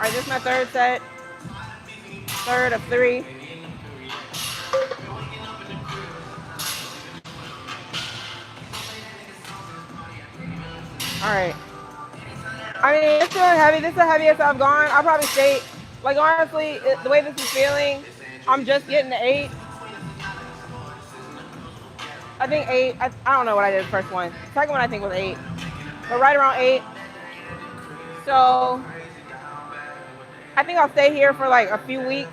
right, this is my third set. Third of 3. All right. I mean, it's feeling heavy. This is the heaviest I've gone. I'll probably stay, like, honestly, the way this is feeling, I'm just getting to 8. I think 8. I don't know what I did the first one. The second one I think was 8. But right around 8. So I think I'll stay here for like a few weeks.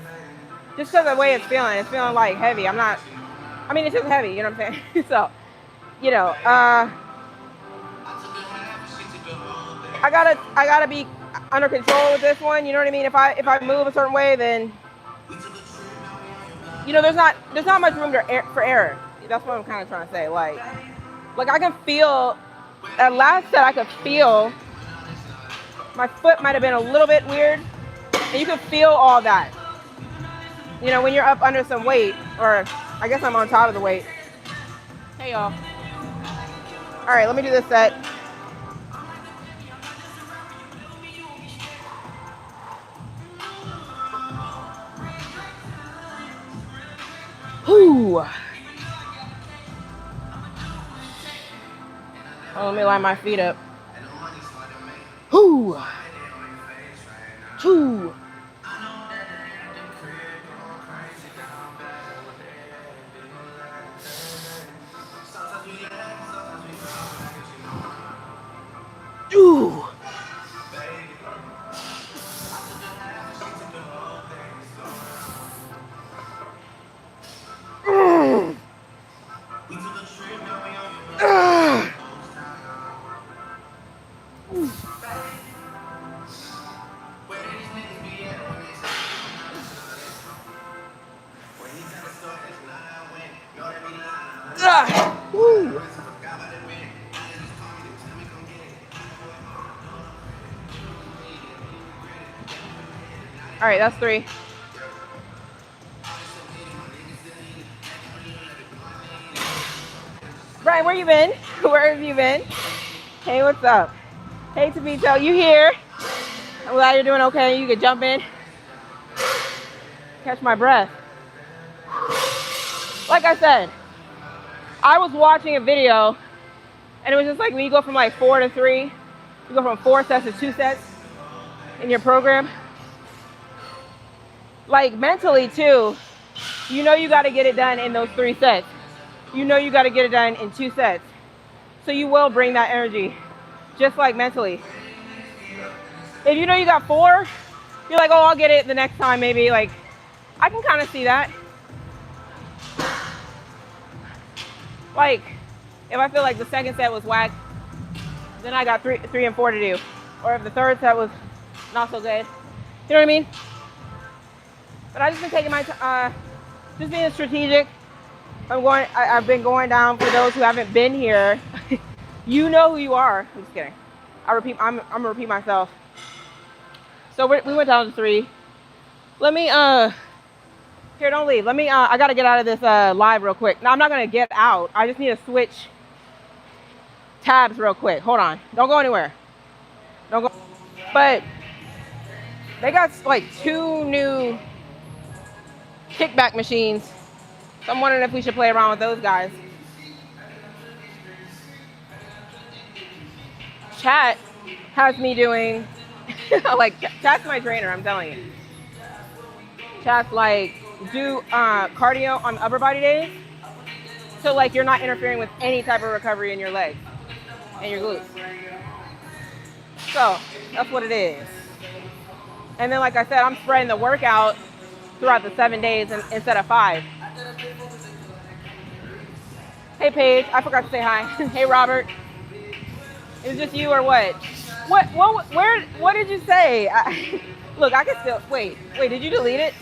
Just because of the way it's feeling. It's feeling like heavy. I mean, it's just heavy, you know what I'm saying? So, you know, I gotta be under control with this one. You know what I mean? If I move a certain way, then, you know, there's not much room for error. That's what I'm kind of trying to say. Like I can feel, at last set I could feel my foot might have been a little bit weird, and you can feel all that. You know, when you're up under some weight, or I guess I'm on top of the weight. Hey y'all. All right, let me do this set. Whew. Oh, let me line my feet up. Whew. Whew. Ooh. Woo. All right, that's 3. Brian, where you been? Where have you been? Hey, what's up? Hey, Tabito, you here? I'm glad you're doing okay. You could jump in. Catch my breath. Like I said, I was watching a video, and it was just like when you go from like 4 to 3, you go from 4 sets to 2 sets in your program. Like mentally too, you know you got to get it done in those 3 sets. You know you got to get it done in 2 sets. So you will bring that energy, just like mentally. If you know you got 4, you're like, oh, I'll get it the next time maybe. Like, I can kind of see that. Like, if I feel like the second set was whack, then I got 3 and 4 to do. Or if the third set was not so good. You know what I mean? But I just been taking my time, just being strategic. I've been going down, for those who haven't been here. You know who you are. I'm just kidding. I'm gonna repeat myself. So we went down to 3. Let me, here, don't leave. Let me, I gotta get out of this live real quick. No, I'm not gonna get out. I just need to switch tabs real quick. Hold on. Don't go anywhere. Don't go. But they got like 2 new kickback machines. So I'm wondering if we should play around with those guys. Chat has me doing, like, Chat's my trainer, I'm telling you. Chat's like, do cardio on the upper body days. So like you're not interfering with any type of recovery in your legs and your glutes. So that's what it is. And then like I said, I'm spreading the workout throughout the 7 days instead of 5. Hey Paige, I forgot to say hi. Hey Robert. Is this you or what? What did you say? Look, I can still, wait, did you delete it?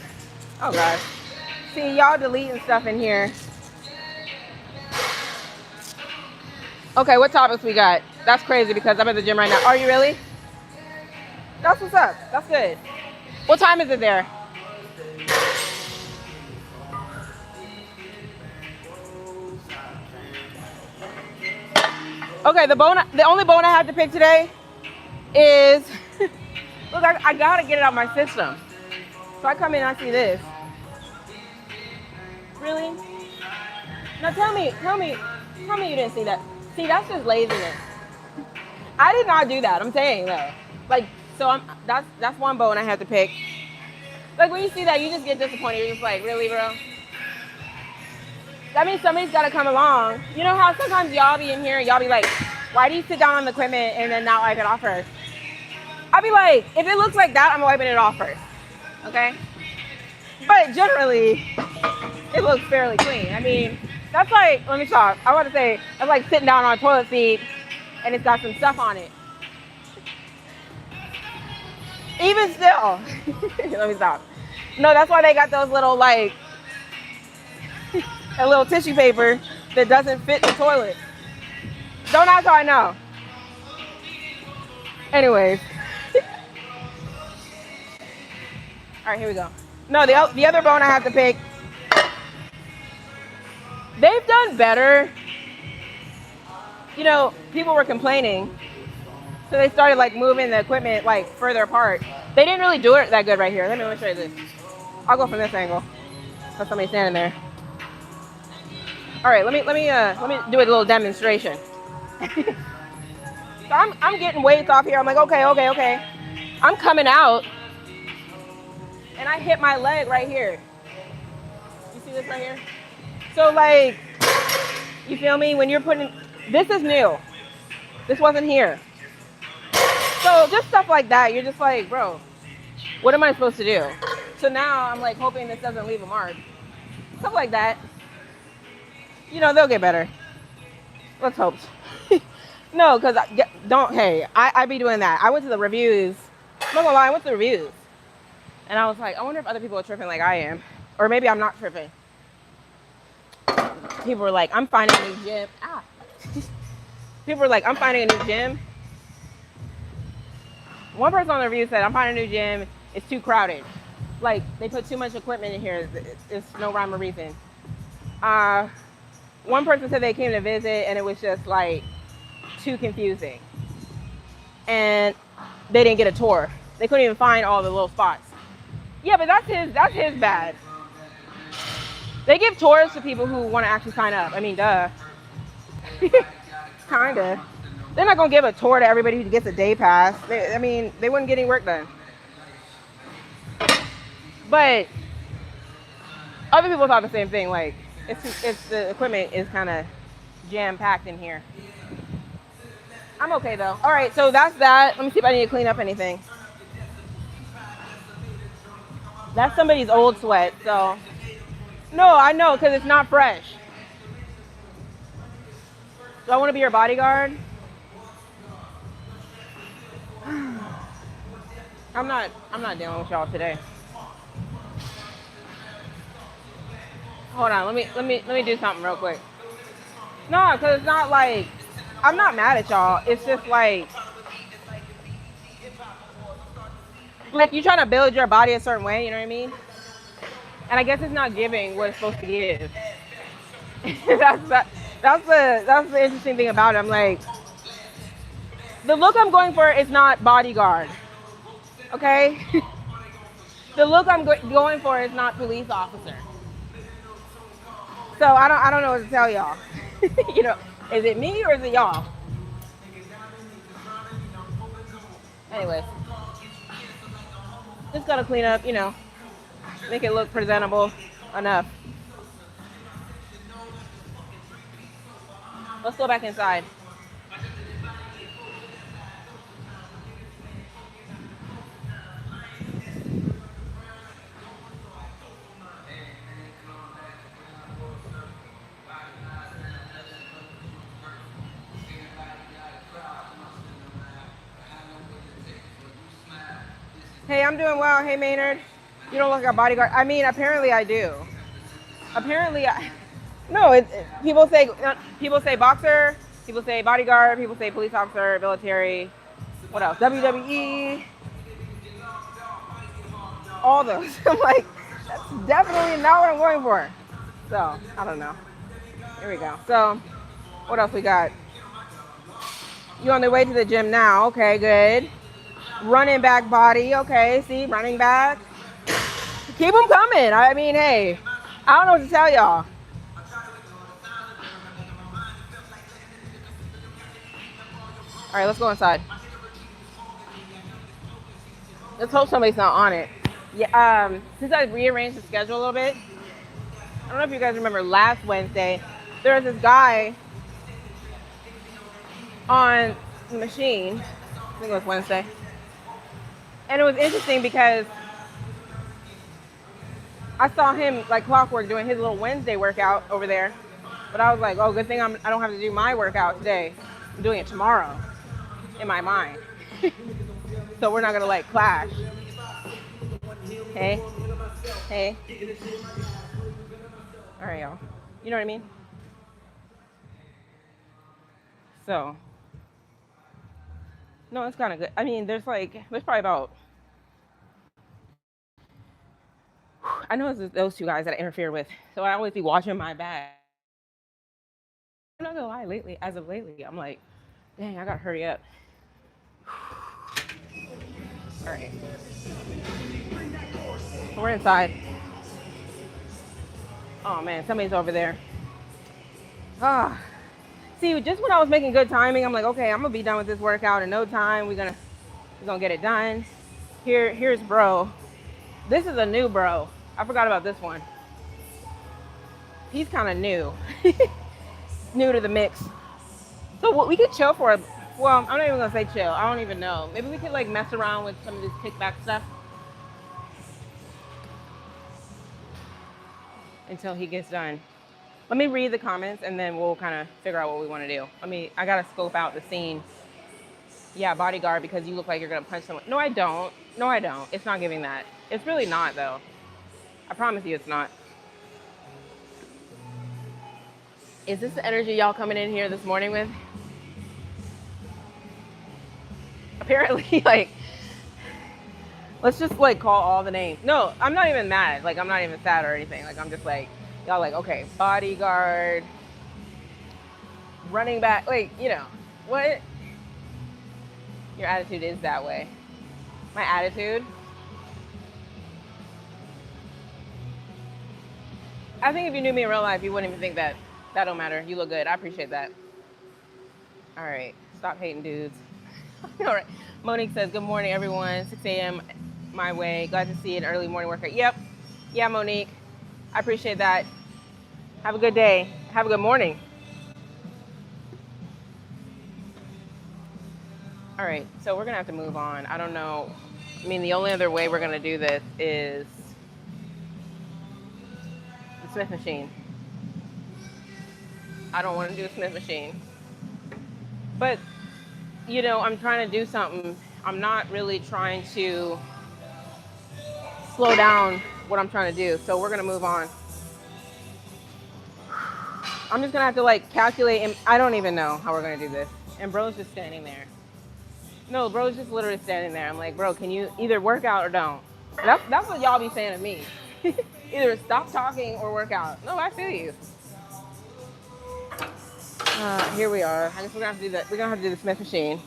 Oh gosh. See, y'all deleting stuff in here. Okay, what topics we got? That's crazy because I'm at the gym right now. Are you really? That's what's up. That's good. What time is it there? Okay, the only bone I have to pick today is Look, I gotta get it out of my system. So I come in and I see this. Really? Now tell me you didn't see that. See, that's just laziness. I did not do that. I'm saying though. Like, so that's one bone I have to pick. Like when you see that, you just get disappointed. You're just like, really, bro? That means somebody's got to come along. You know how sometimes y'all be in here and y'all be like, why do you sit down on the equipment and then not wipe it off first? I'll be like, if it looks like that, I'm wiping it off first. Okay? But generally, it looks fairly clean. I mean, that's like, let me talk. I want to say, that's like sitting down on a toilet seat and it's got some stuff on it. Even still, let me stop. No, that's why they got those little like, a little tissue paper that doesn't fit the toilet. Don't ask how I know. Anyways. All right, here we go. No, the other bone I have to pick. They've done better. You know, people were complaining. So they started like moving the equipment like further apart. They didn't really do it that good right here. Let me show you this. I'll go from this angle. There's somebody standing there. All right, let me do a little demonstration. So I'm getting weights off here. I'm like, okay. I'm coming out, and I hit my leg right here. You see this right here? So like, you feel me? When you're putting, this is new. This wasn't here. So just stuff like that. You're just like, bro, what am I supposed to do? So now I'm like hoping this doesn't leave a mark. Stuff like that. You know, they'll get better. Let's hope. No, because I be doing that. I went to the reviews. I'm not gonna lie, I went to the reviews. And I was like, I wonder if other people are tripping like I am. Or maybe I'm not tripping. People were like, I'm finding a new gym. People were like, I'm finding a new gym. One person on the review said, I'm finding a new gym. It's too crowded. Like, they put too much equipment in here. It's no rhyme or reason. One person said they came to visit and it was just like too confusing. And they didn't get a tour. They couldn't even find all the little spots. Yeah, but that's his bad. They give tours to people who want to actually sign up. I mean, duh. Kinda. They're not gonna give a tour to everybody who gets a day pass. They wouldn't get any work done. But other people thought the same thing. Like, it's the equipment is kind of jam packed in here. I'm okay though. All right, so that's that. Let me see if I need to clean up anything. That's somebody's old sweat. So no, I know because it's not fresh. Do I want to be your bodyguard? I'm not dealing with y'all today. Hold on, let me do something real quick. No, because it's not like, I'm not mad at y'all. It's just like you trying to build your body a certain way, you know what I mean? And I guess it's not giving what it's supposed to give. That's the interesting thing about it. I'm like, the look I'm going for is not bodyguard, okay? The look I'm going for is not police officer. So I don't know what to tell y'all. You know, is it me or is it y'all? Anyways, just gotta clean up, you know, make it look presentable enough. Let's go back inside. Hey, I'm doing well. Hey, Maynard. You don't look like a bodyguard. I mean, apparently I do. No, people say boxer, people say bodyguard, people say police officer, military, what else? WWE, all those. I'm like, that's definitely not what I'm going for. So, I don't know. Here we go. So, what else we got? You on the way to the gym now. Okay, good. Running back body. Okay, see, running back. Keep them coming. I mean, hey, I don't know what to tell y'all. All right, let's go inside. Let's hope somebody's not on it. Yeah. Since I rearranged the schedule a little bit, I don't know if you guys remember last Wednesday, there was this guy on the machine. I think it was Wednesday. And it was interesting because I saw him like clockwork doing his little Wednesday workout over there. But I was like, oh, good thing I don't have to do my workout today. I'm doing it tomorrow in my mind. So we're not going to like clash. Hey. Hey. All right, y'all. You know what I mean? So, no, it's kind of good. I mean, there's probably about, I know it's those two guys that I interfere with. So I always be watching my back. I'm not gonna lie, as of lately, I'm like, dang, I gotta hurry up. All right. We're inside. Oh man, somebody's over there. Ah. See, just when I was making good timing, I'm like, okay, I'm gonna be done with this workout in no time. We're gonna get it done. Here's bro. This is a new bro. I forgot about this one. He's kind of new. New to the mix. So we could chill for well, I'm not even gonna say chill. I don't even know. Maybe we could like mess around with some of this kickback stuff until he gets done. Let me read the comments and then we'll kind of figure out what we want to do. I gotta scope out the scene. Yeah, bodyguard, because you look like you're gonna punch someone. No, I don't. No, I don't. It's not giving that. It's really not though. I promise you it's not. Is this the energy y'all coming in here this morning with? Apparently, like, let's just like call all the names. No, I'm not even mad. Like, I'm not even sad or anything. Like, I'm just like, y'all like, okay, bodyguard, running back. Like, you know, what? Your attitude is that way. My attitude? I think if you knew me in real life, you wouldn't even think that. That don't matter. You look good. I appreciate that. All right. Stop hating dudes. All right. Monique says, good morning, everyone. 6 a.m. my way. Glad to see an early morning workout. Yep. Yeah, Monique. I appreciate that. Have a good day. Have a good morning. All right. So we're going to have to move on. I don't know. I mean, the only other way we're going to do this is the Smith machine. I don't want to do a Smith machine. But, you know, I'm trying to do something. I'm not really trying to slow down what I'm trying to do. So we're going to move on. I'm just going to have to, like, calculate. And I don't even know how we're going to do this. And bro's just standing there. No, bro's just literally standing there. I'm like, bro, can you either work out or don't? That's what y'all be saying to me. Either stop talking or work out. No, I feel you. Here we are. I guess we're gonna have to do that. We're gonna have to do the Smith machine.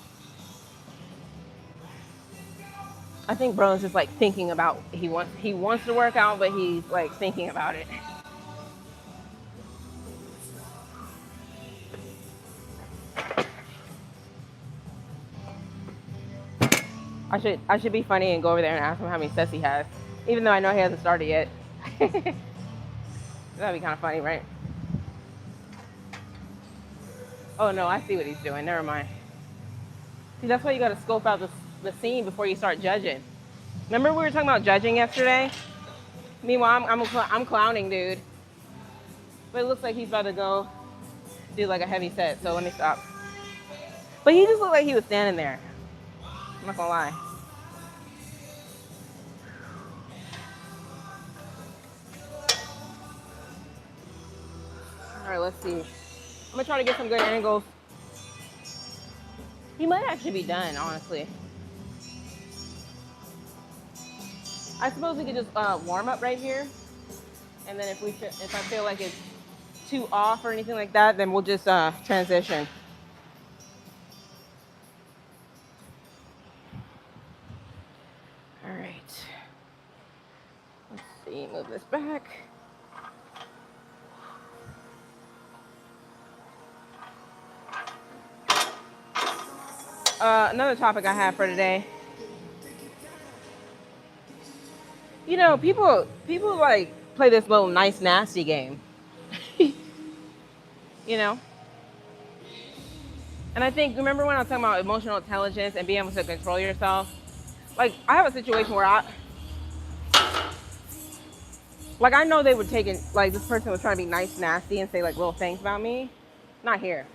I think bro's just like thinking about he wants to work out, but he's like thinking about it. I should be funny and go over there and ask him how many sets he has, even though I know he hasn't started yet. That'd be kind of funny, right? Oh no, I see what he's doing. Never mind. See, that's why you gotta scope out the scene before you start judging. Remember we were talking about judging yesterday? Meanwhile, I'm clowning, dude. But it looks like he's about to go do like a heavy set, so let me stop. But he just looked like he was standing there. I'm not gonna lie. All right, let's see. I'm gonna try to get some good angles. He might actually be done, honestly. I suppose we could just warm up right here, and then if I feel like it's too off or anything like that, then we'll just transition. this back. Another topic I have for today. You know, people like play this little nice nasty game. You know? And I think, remember when I was talking about emotional intelligence and being able to control yourself? Like, I have a situation where I know they were taking, like, this person was trying to be nice, nasty, and say, like, little things about me. Not here.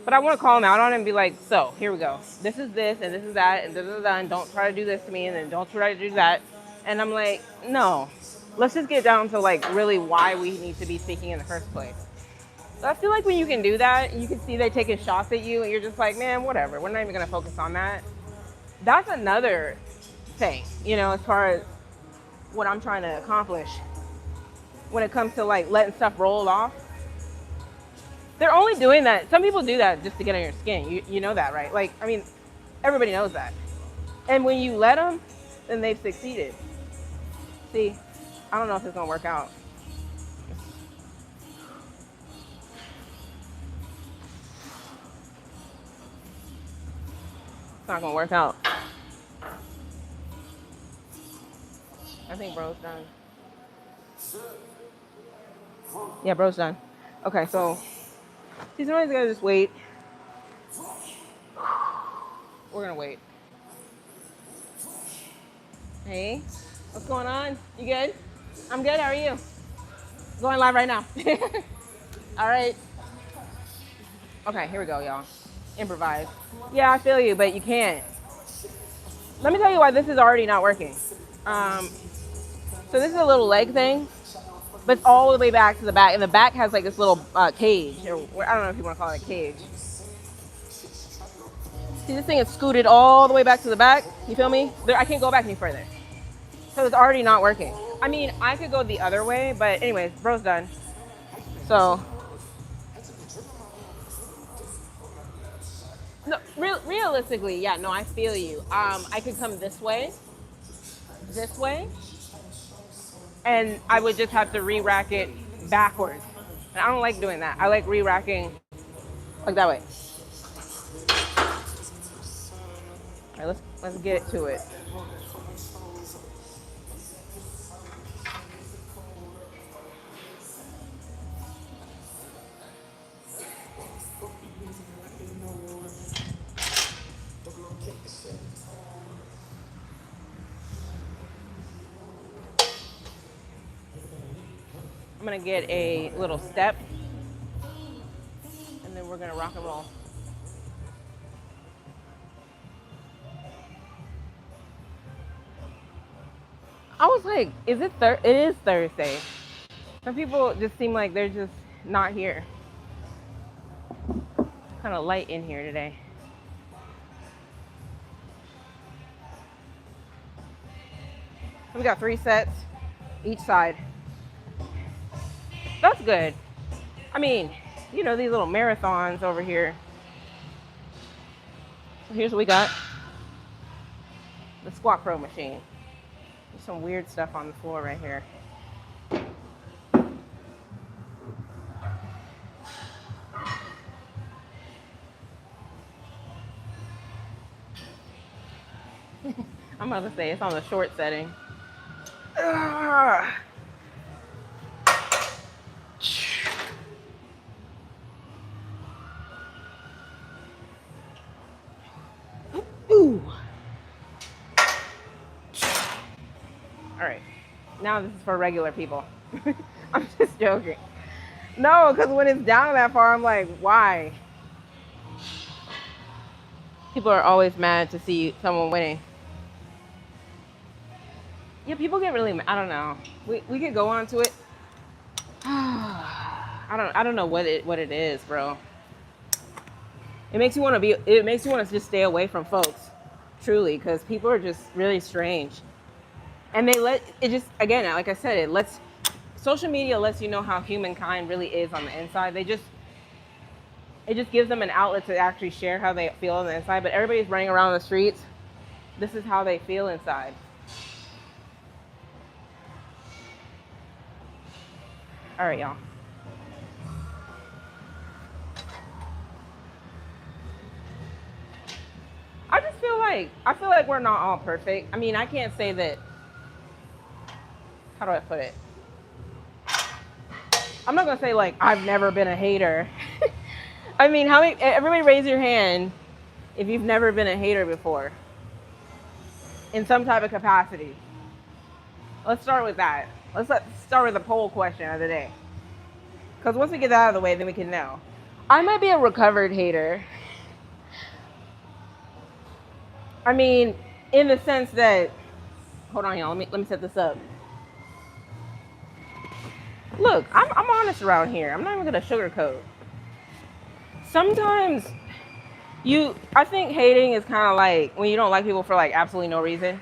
But I want to call them out on it and be like, so, here we go. This is this, and this is that, and da-da-da, and don't try to do this to me, and then don't try to do that. And I'm like, no. Let's just get down to, like, really why we need to be speaking in the first place. So I feel like when you can do that, you can see they taking shots at you, and you're just like, man, whatever. We're not even going to focus on that. That's another thing, you know, as far as what I'm trying to accomplish when it comes to, like, letting stuff roll off. They're only doing that. Some people do that just to get on your skin. You know that, right? Like, I mean, everybody knows that. And when you let them, then they've succeeded. See, I don't know if it's going to work out. It's not going to work out. I think bro's done. Yeah, bro's done. Okay, so he's always gonna just wait. We're gonna wait. Hey, what's going on? You good? I'm good. How are you? Going live right now. All right. Okay, here we go, y'all. Improvise. Yeah, I feel you, but you can't. Let me tell you why this is already not working. So this is a little leg thing, but it's all the way back to the back, and the back has like this little cage, or I don't know if you want to call it a cage. See, this thing is scooted all the way back to the back. You feel me? I can't go back any further. So it's already not working. I mean, I could go the other way, but anyways, bro's done. So, no, realistically, yeah, no, I feel you. I could come this way, and I would just have to re-rack it backwards. And I don't like doing that. I like re-racking like that way. All right, let's get to it. I'm gonna get a little step, and then we're gonna rock and roll. I was like, is it it is Thursday. Some people just seem like they're just not here. Kind of light in here today. We got 3 sets each side. That's good. I mean, you know, these little marathons over here. So here's what we got. The squat pro machine. There's some weird stuff on the floor right here. I'm about to say it's on the short setting. Ooh. All right. Now this is for regular people. I'm just joking. No, because when it's down that far, I'm like, why? People are always mad to see someone winning. Yeah, people get really mad. I don't know. We could go on to it. I don't know what it is, bro. It makes you want to just stay away from folks, truly, because people are just really strange. And they let it just, again, like I said, social media lets you know how humankind really is on the inside. It just gives them an outlet to actually share how they feel on the inside. But everybody's running around the streets. This is how they feel inside. All right, y'all. I feel like we're not all perfect. I mean, I can't say that. How do I put it? I'm not gonna say like I've never been a hater. I mean, how many? Everybody raise your hand if you've never been a hater before, in some type of capacity. Let's start with that. Let's start with the poll question of the day. Because once we get that out of the way, then we can know. I might be a recovered hater. I mean, in the sense that, hold on, y'all. Let me set this up. Look, I'm honest around here. I'm not even gonna sugarcoat. Sometimes I think hating is kind of like when you don't like people for like absolutely no reason.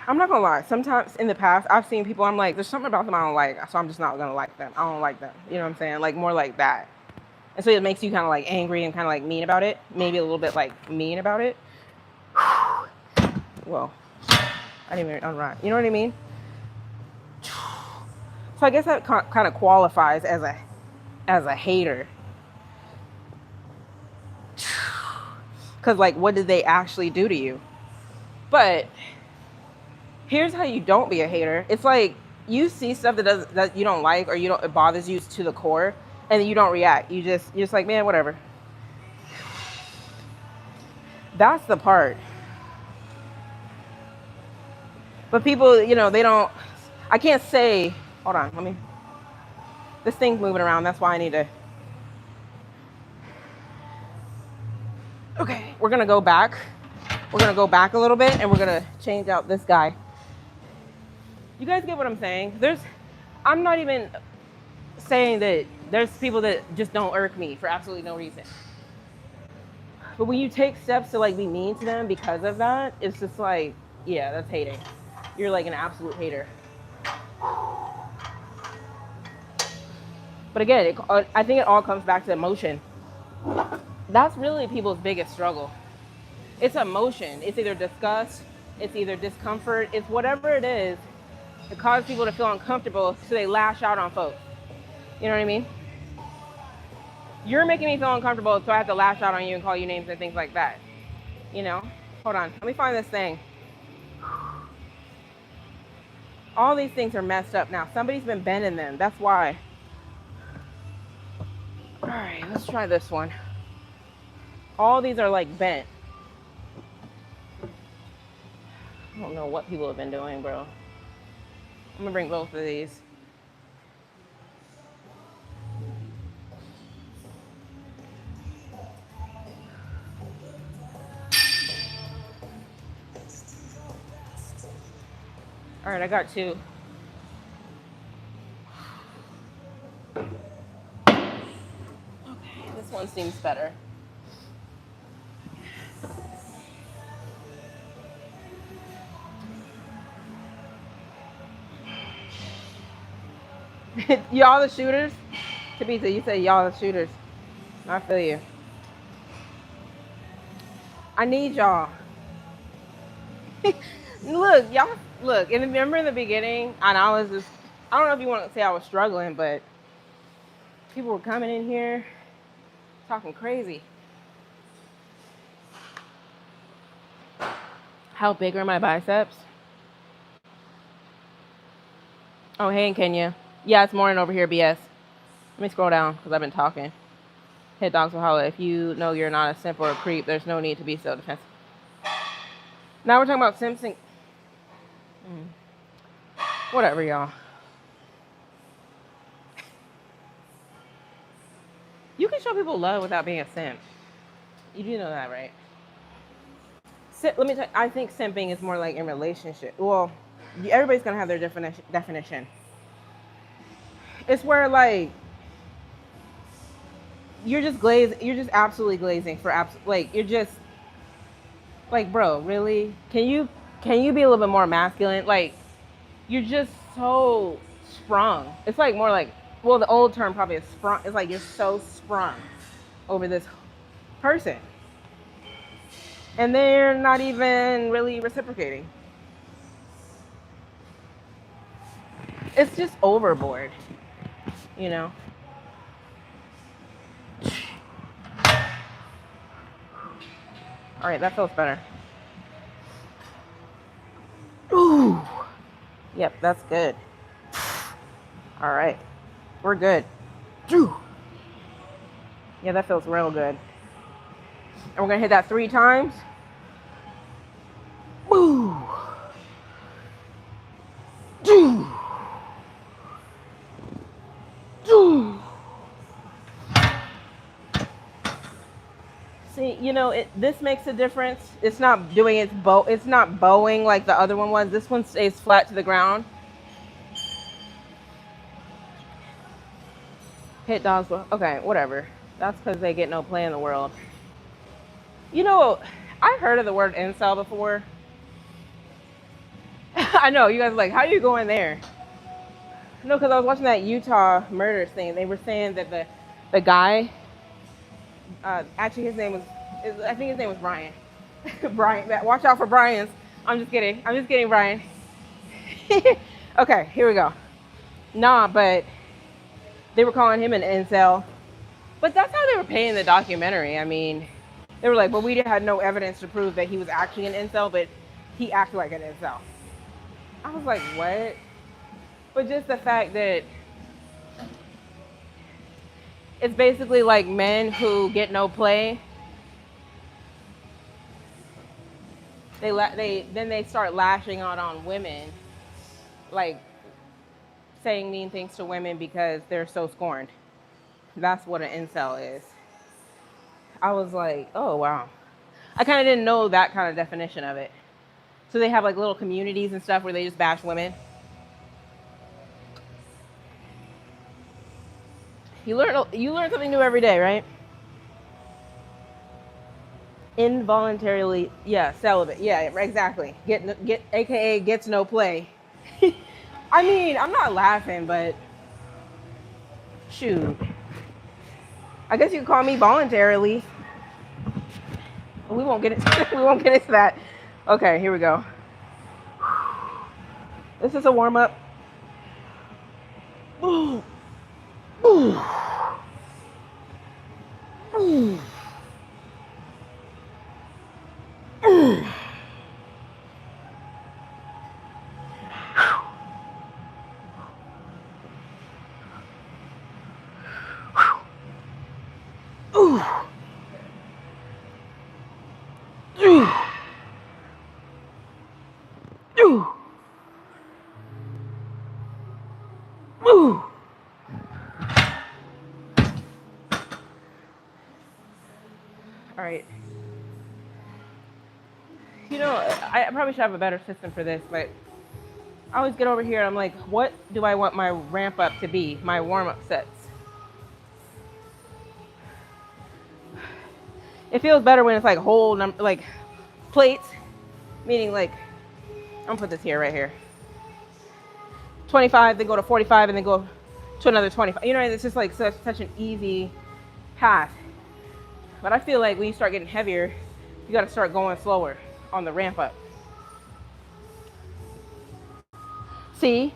I'm not gonna lie. Sometimes in the past, I've seen people. I'm like, there's something about them I don't like, so I'm just not gonna like them. I don't like them. You know what I'm saying? Like more like that. And so it makes you kind of like angry and kind of like mean about it. Maybe a little bit like mean about it. Well, I didn't even unwrap. You know what I mean? So I guess that kind of qualifies as a hater. Because like, what did they actually do to you? But here's how you don't be a hater. It's like you see stuff that you don't like, or it bothers you to the core, and then you don't react. You're just like, man, whatever. That's the part. But people, they don't. I can't say. Hold on, this thing's moving around. That's why I need to. Okay, we're gonna go back. We're gonna go back a little bit, and we're gonna change out this guy. You guys get what I'm saying? I'm not even saying that there's people that just don't irk me for absolutely no reason. But when you take steps to like be mean to them because of that, it's just like, yeah, that's hating. You're like an absolute hater. But again, I think it all comes back to emotion. That's really people's biggest struggle. It's emotion. It's either disgust, it's either discomfort, it's whatever it is that causes people to feel uncomfortable, so they lash out on folks. You know what I mean? You're making me feel uncomfortable, so I have to lash out on you and call you names and things like that. Hold on. Let me find this thing. All these things are messed up now. Somebody's been bending them. That's why. All right, let's try this one. All these are like bent. I don't know what people have been doing, bro. I'm gonna bring both of these. All right, I got two. Okay, this one seems better. Y'all the shooters? Tabitha, you say y'all the shooters. I feel you. I need y'all. Look, and remember in the beginning, and I don't know if you want to say I was struggling, but people were coming in here talking crazy. How big are my biceps? Oh, hey, in Kenya. Yeah, it's morning over here, BS. Let me scroll down because I've been talking. Head dogs will holla. If you know you're not a simp or a creep, there's no need to be so defensive. Now we're talking about simping. Whatever, y'all. You can show people love without being a simp. You do know that, right? Let me tell you, I think simping is more like in relationship. Well, everybody's gonna have their definition. It's where like you're just absolutely glazing for you're just like, bro, really? Can you be a little bit more masculine? Like, you're just so sprung. It's like more like, well, the old term probably is sprung. It's like you're so sprung over this person. And they're not even really reciprocating. it's just overboard, you know. All right, that feels better. Ooh. Yep, that's good. All right, we're good. Yeah, that feels real good. And we're gonna hit that 3 times. Woo. See, you know, this makes a difference. It's not doing it's not bowing like the other one was. This one stays flat to the ground. Hit dogs. Okay, whatever. That's because they get no play in the world. You know, I've heard of the word incel before. I know, you guys are like, how do you go in there? No, because I was watching that Utah murder thing. They were saying that the guy, actually I think his name was Brian. Brian, watch out for Brian's. I'm just kidding, Brian. Okay, here we go. Nah, but they were calling him an incel. But that's how they were paying the documentary. I mean, they were like, well, we had no evidence to prove that he was actually an incel, but he acted like an incel. I was like, what? But just the fact that it's basically like men who get no play. They start lashing out on women, like saying mean things to women because they're so scorned. That's what an incel is. I was like, oh wow. I kind of didn't know that kind of definition of it. So they have like little communities and stuff where they just bash women. You learn something new every day, right? Involuntarily, yeah, celibate. Yeah, exactly. Get AKA gets no play. I mean, I'm not laughing, but shoot. I guess you could call me voluntarily. We won't get it. We won't get into that. Okay, here we go. This is a warm up. Ooh. Ooh. Ooh. Ooh. Ooh. Ooh. Ooh. Ooh. All right. You know, I probably should have a better system for this, but I always get over here and I'm like, what do I want my ramp up to be? My warm up sets. It feels better when it's like whole like plates, meaning like, I'm gonna put this here, right here. 25, then go to 45, and then go to another 25. You know, it's just like such an easy path. But I feel like when you start getting heavier, you gotta start going slower on the ramp up. See?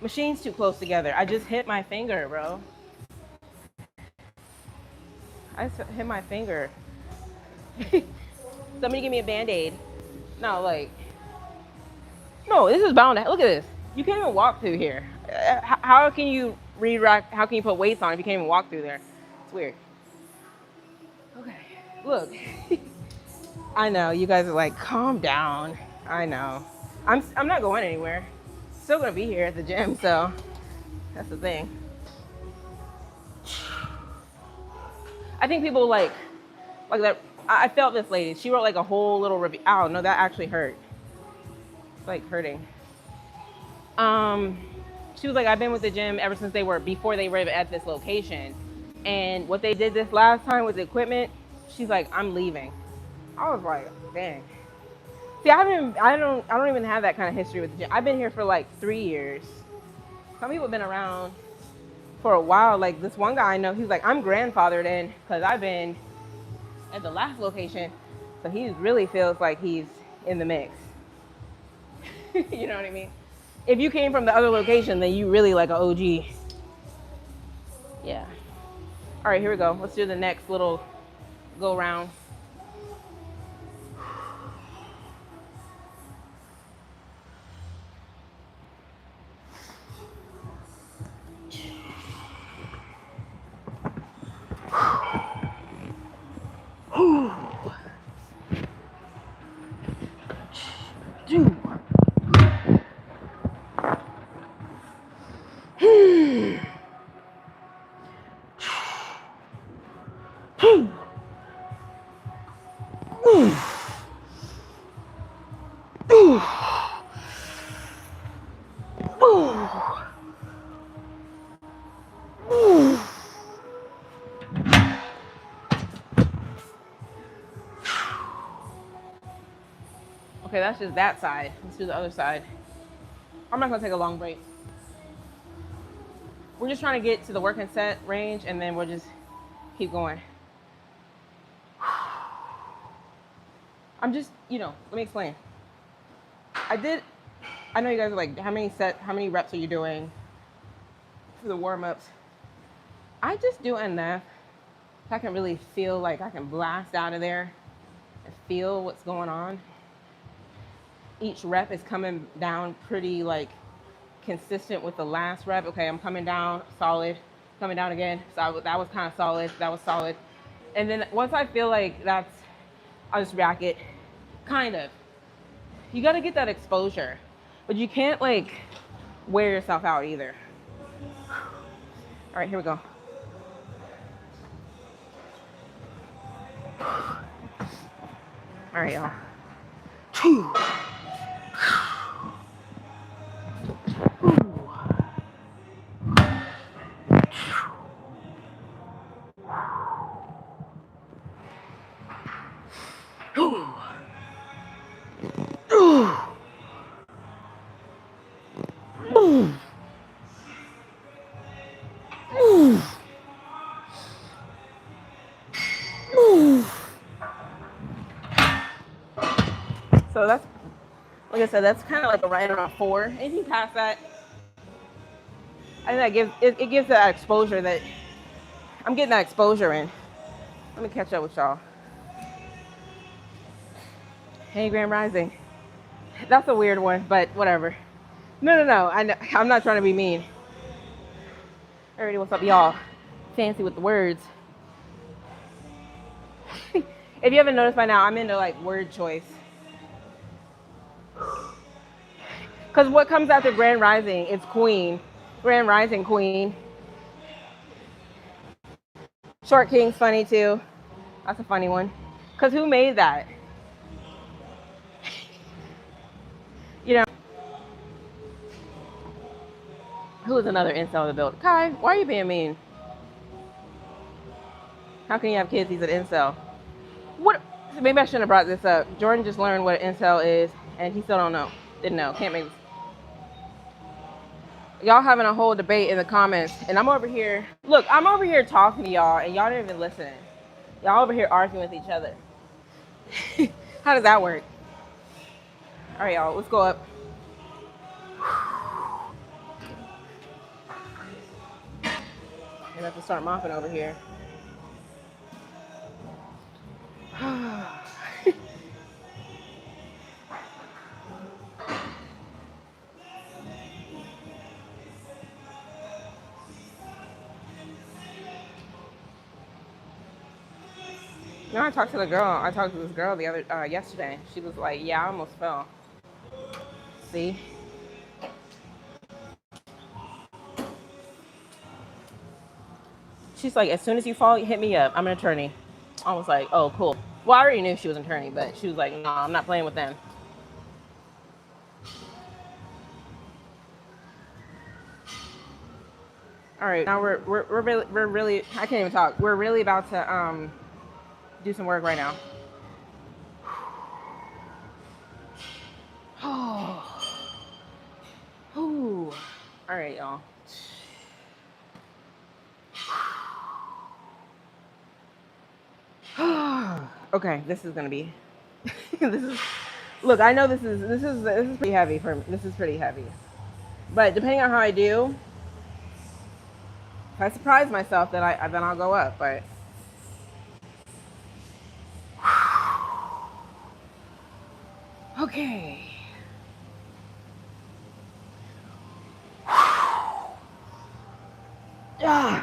Machine's too close together. I just hit my finger, bro. I just hit my finger. Somebody give me a Band-Aid. No, like, no, this is bound to, look at this. You can't even walk through here. How can you re-rack, how can you put weights on if you can't even walk through there? It's weird. Okay, look. I know, you guys are like, calm down. I know. I'm not going anywhere. Still gonna be here at the gym, so that's the thing. I think people like that. I felt this lady. She wrote like a whole little review. Ow, no, that actually hurt. It's like hurting. She was like, I've been with the gym ever since before they were at this location. And what they did this last time with the equipment, she's like, I'm leaving. I was like, dang. See, I don't even have that kind of history with the gym. I've been here for like 3 years. Some people have been around for a while. Like this one guy I know, he's like, I'm grandfathered in because I've been at the last location. So he really feels like he's in the mix. You know what I mean? If you came from the other location, then you really like an OG. Yeah. All right, here we go. Let's do the next little go round. Okay, that's just that side. Let's do the other side. I'm not gonna take a long break. We're just trying to get to the working set range and then we'll just keep going. I'm just, let me explain. I know you guys are like, how many reps are you doing for the warm-ups? I just do enough so I can really feel like I can blast out of there and feel what's going on. Each rep is coming down pretty like consistent with the last rep. Okay, I'm coming down solid, coming down again. So that was kind of solid. That was solid. And then once I feel like I'll just rack it. Kind of. You got to get that exposure, but you can't like wear yourself out either. All right, here we go. All right, y'all. So that's, like I said, that's kind of like a right around 4. Anything past that, I think it gives that exposure that I'm getting that exposure in. Let me catch up with y'all. Hey, Grand Rising. That's a weird one, but whatever. No. I'm not trying to be mean. Alrighty, what's up, y'all? Fancy with the words. If you haven't noticed by now, I'm into like word choice. Because what comes after Grand Rising is Queen. Grand Rising Queen. Short King's funny too. That's a funny one. Because who made that? Who is another incel in the building? Kai, why are you being mean? How can you have kids? He's an incel. What? Maybe I shouldn't have brought this up. Jordan just learned what an incel is, and he still don't know. Didn't know. Can't make. Y'all having a whole debate in the comments, and I'm over here. Look, I'm over here talking to y'all, and y'all didn't even listen. Y'all over here arguing with each other. How does that work? All right, y'all. Let's go up. I have to start mopping over here. No, I talked to this girl yesterday. She was like, "Yeah, I almost fell." See? She's like, "As soon as you fall, hit me up. I'm an attorney." I was like, "Oh, cool." Well, I already knew she was an attorney, but she was like, "No, I'm not playing with them." All right, now we're really I can't even talk. We're really about to do some work right now. Ooh. All right, y'all. Okay, this is gonna be. Look, I know this is pretty heavy for me. This is pretty heavy. But depending on how I do, if I surprise myself, then I'll go up. But okay. Ah.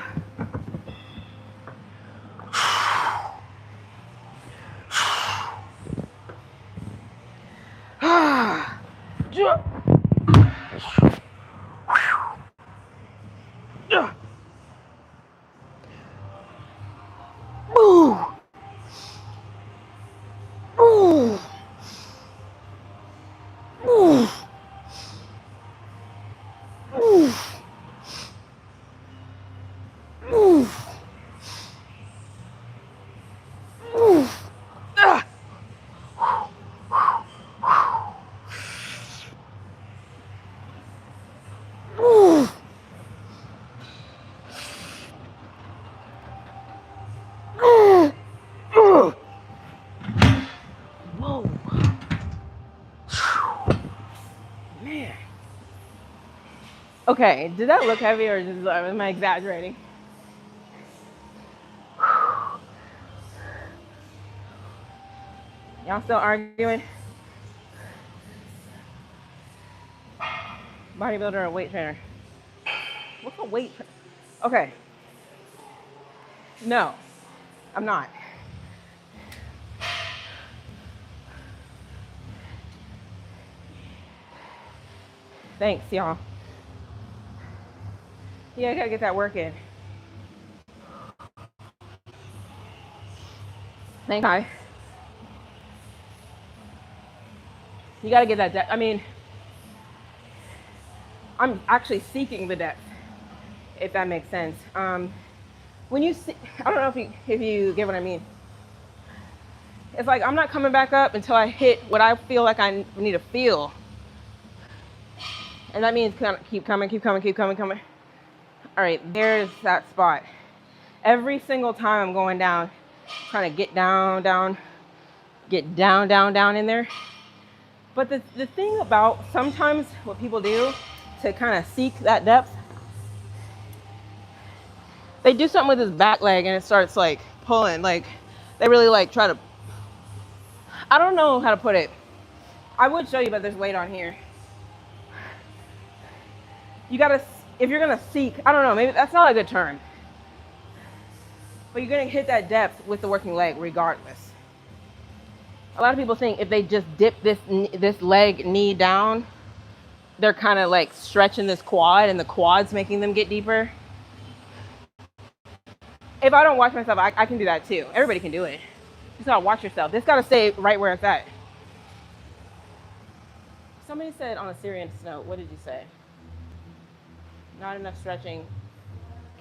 Whoa. Man. Okay, did that look heavy or am I exaggerating? Y'all still arguing? Bodybuilder or weight trainer? What's a weight trainer? Okay. No, I'm not. Thanks, y'all. Yeah, I gotta get that work in. Thanks, Kai. You gotta get that depth. I mean, I'm actually seeking the depth, if that makes sense. When you see, I don't know if you get what I mean. It's like I'm not coming back up until I hit what I feel like I need to feel. And that means keep coming. All right, there's that spot. Every single time I'm going down, trying to get down in there. But the thing about sometimes what people do to kind of seek that depth, they do something with his back leg and it starts like pulling. Like they really like try to, I don't know how to put it. I would show you, but there's weight on here. You gotta, if you're gonna seek, I don't know, maybe that's not a good term. But you're gonna hit that depth with the working leg regardless. A lot of people think if they just dip this leg knee down, they're kind of like stretching this quad and the quad's making them get deeper. If I don't watch myself, I can do that too. Everybody can do it. You just gotta watch yourself. This gotta stay right where it's at. Somebody said on a serious note, what did you say? Not enough stretching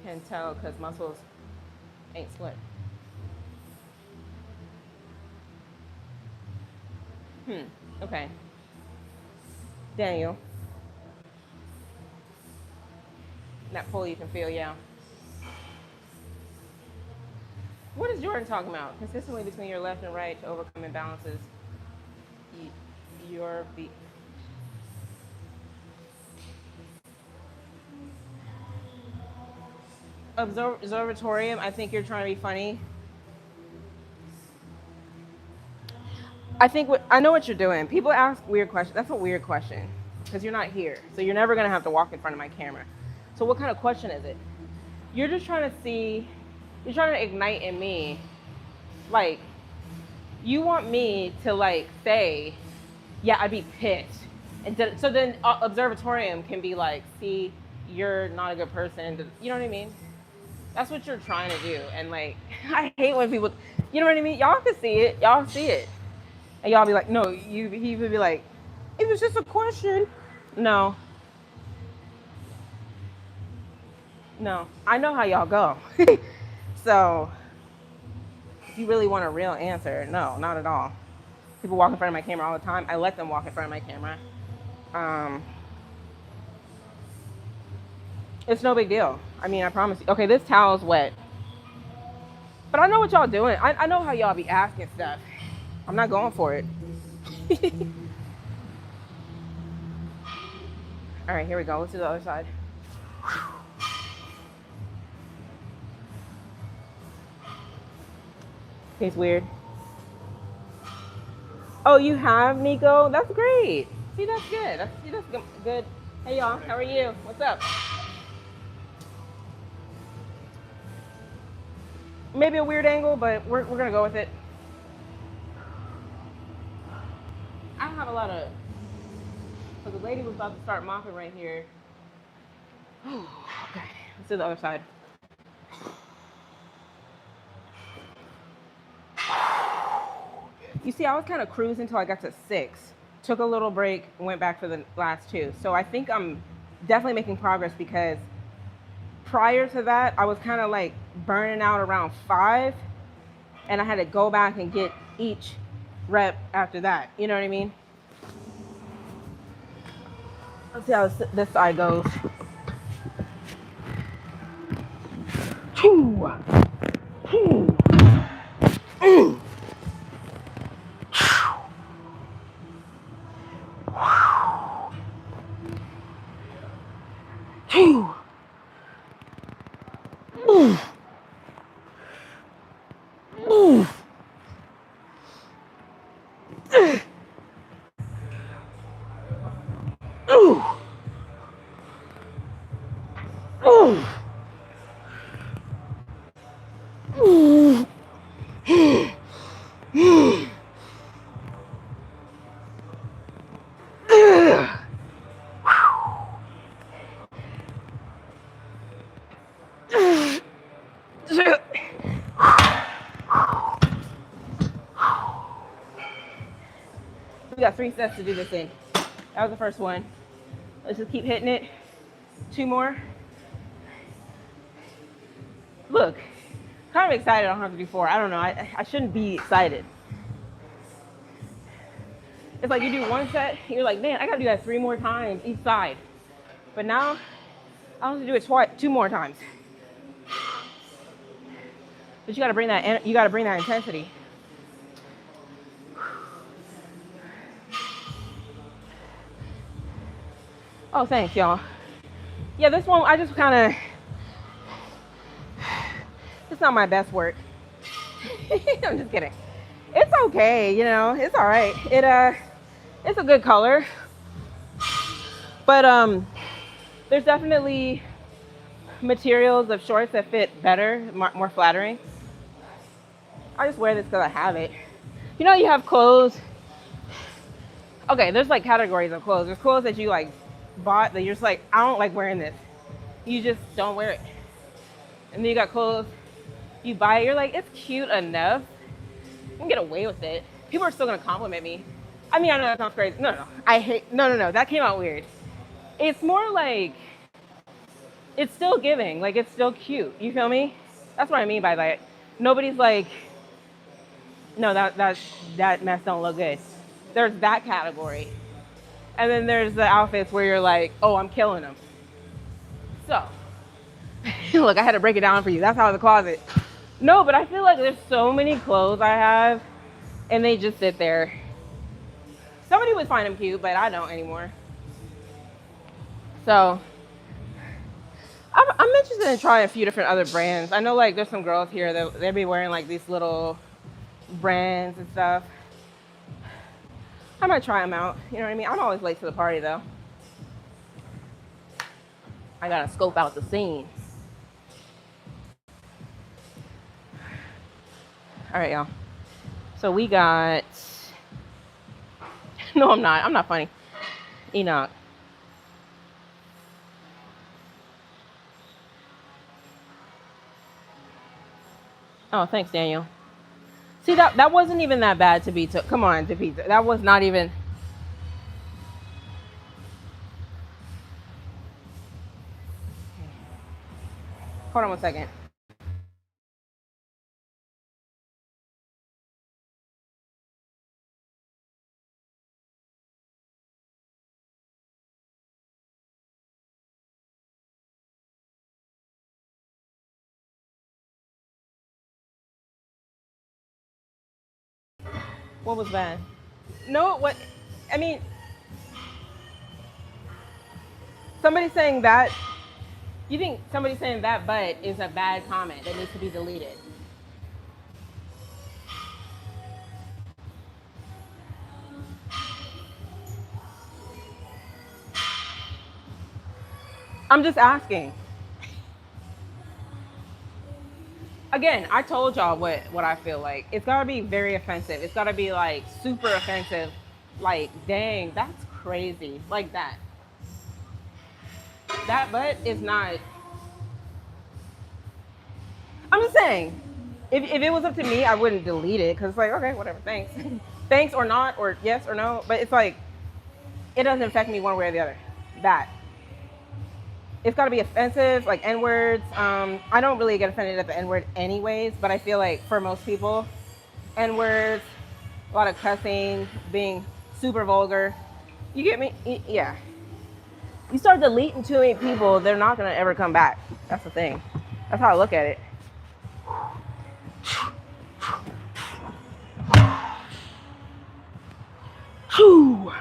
can tell because muscles ain't split. Okay. Daniel. That pull you can feel, yeah. What is Jordan talking about? Consistently between your left and right to overcome imbalances. Your feet. Observatorium, I think you're trying to be funny. I know what you're doing. People ask weird questions. That's a weird question because you're not here. So you're never going to have to walk in front of my camera. So what kind of question is it? You're just trying to see, you're trying to ignite in me. Like, you want me to like say, yeah, I'd be pissed. And so then observatorium can be like, see, you're not a good person. You know what I mean? That's what you're trying to do. And like, I hate when people, you know what I mean? Y'all can see it. Y'all see it. And y'all be like, no, he would be like, it was just a question. No. I know how y'all go. So, if you really want a real answer, no, not at all. People walk in front of my camera all the time. I let them walk in front of my camera. It's no big deal. I mean, I promise you. Okay, this towel's wet. But I know what y'all doing. I know how y'all be asking stuff. I'm not going for it. All All right, here we go. Let's do the other side. It's weird. Oh, you have, Nico? That's great. See, that's good. That's good. Hey, y'all. How are you? What's up? Maybe a weird angle, but we're going to go with it. I don't have a lot of... So the lady was about to start mopping right here. Okay, let's do the other side. You see, I was kind of cruising until I got to 6. Took a little break, went back for the last 2. So I think I'm definitely making progress because prior to that, I was kind of like burning out around 5. And I had to go back and get each rep after that. You know what I mean? Let's see how this side goes. We got 3 sets to do this thing. That was the first one. Let's just keep hitting it. 2 more. Look, kind of excited I don't have to do 4. I don't know. I shouldn't be excited. It's like you do 1 set, you're like, man, I gotta do that 3 more times each side. But now, I have to do it 2 more times. But you gotta bring that intensity. Oh, thanks, y'all. Yeah, this one, I just kind of, it's not my best work. I'm just kidding. It's okay, you know, it's all right. It's a good color. But there's definitely materials of shorts that fit better, more flattering. I just wear this because I have it. You know, you have clothes. Okay, there's like categories of clothes. There's clothes that you like bought that you're just like, I don't like wearing this. You just don't wear it. And then you got clothes you buy it, you're like, it's cute enough. I can get away with it. People are still gonna compliment me. I mean, I know that sounds crazy. No, that came out weird. It's more like, it's still giving, like it's still cute. You feel me? That's what I mean by that. Nobody's like, no, that mess don't look good. There's that category. And then there's the outfits where you're like, oh, I'm killing them. So, look, I had to break it down for you. That's how the closet. No, but I feel like there's so many clothes I have and they just sit there. Somebody would find them cute, but I don't anymore. So, I'm interested in trying a few different other brands. I know like there's some girls here that they'll be wearing like these little brands and stuff. I might try them out. You know what I mean? I'm always late to the party though. I gotta scope out the scene. All right, y'all. So we got, no, I'm not funny. Enoch. Oh, thanks, Daniel. See, that wasn't even that bad to be took. Come on, to be. That was not even. Hold on 1 second. What was bad? No, what? I mean, Somebody saying that, you think somebody saying that but is a bad comment that needs to be deleted? I'm just asking. Again, I told y'all what I feel like. It's gotta be very offensive. It's gotta be like super offensive. Like, dang, that's crazy. Like that. That but is not. I'm just saying. If it was up to me, I wouldn't delete it because it's like, okay, whatever, thanks. Thanks or not, or yes or no. But it's like, it doesn't affect me one way or the other. That. It's got to be offensive, like N words. I don't really get offended at the N word, anyways. But I feel like for most people, N words, a lot of cussing, being super vulgar. You get me? Yeah. You start deleting too many people, they're not gonna ever come back. That's the thing. That's how I look at it. Whew.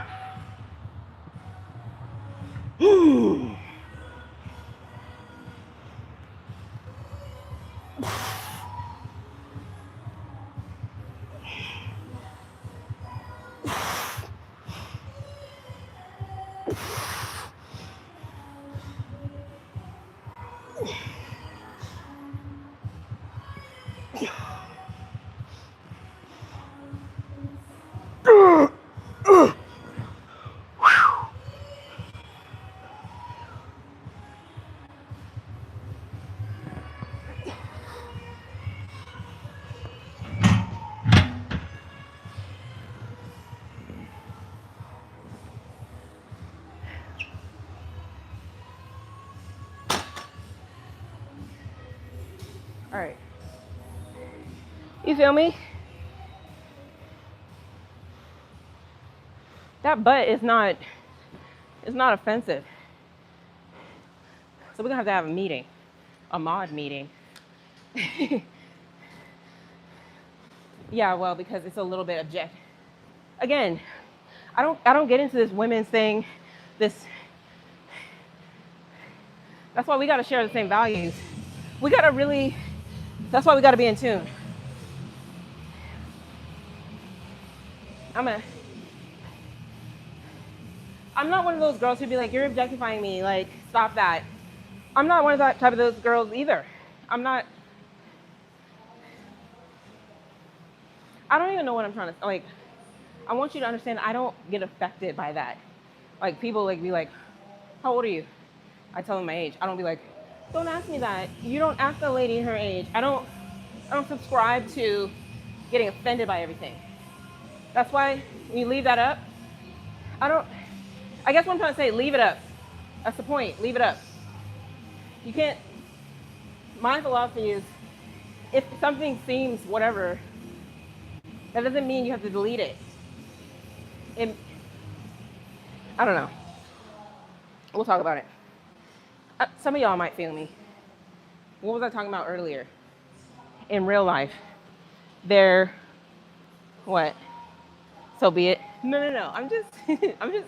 All right. You feel me? That butt is not, it's not offensive. So we're gonna have to have a meeting, a mod meeting. Yeah, well, because it's a little bit object. Again, I don't get into this women's thing. This. That's why we gotta share the same values. We gotta really. That's why we gotta be in tune. I'm not one of those girls who'd be like, you're objectifying me. Like, stop that. I'm not one of that type of those girls either. I'm not. I don't even know what I'm trying to, like, I want you to understand I don't get affected by that. Like, people like be like, how old are you? I tell them my age. I don't be like, don't ask me that. You don't ask the lady her age. I don't subscribe to getting offended by everything. That's why when you leave that up, I guess what I'm trying to say, leave it up. That's the point, leave it up. You can't, my philosophy is, if something seems whatever, that doesn't mean you have to delete it. I don't know. We'll talk about it. Some of y'all might feel me. What was I talking about earlier? In real life, what? So be it. No. I'm just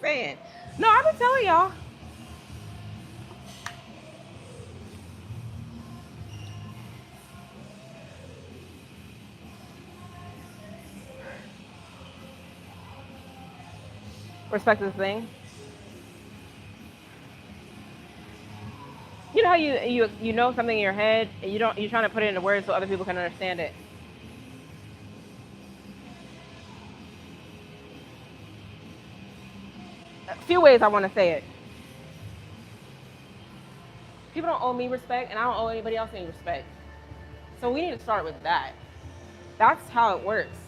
saying. No, I've been telling y'all. Respect is the thing. You know how you know something in your head and you're trying to put it into words so other people can understand it. A few ways I want to say it. People don't owe me respect and I don't owe anybody else any respect. So we need to start with that. That's how it works.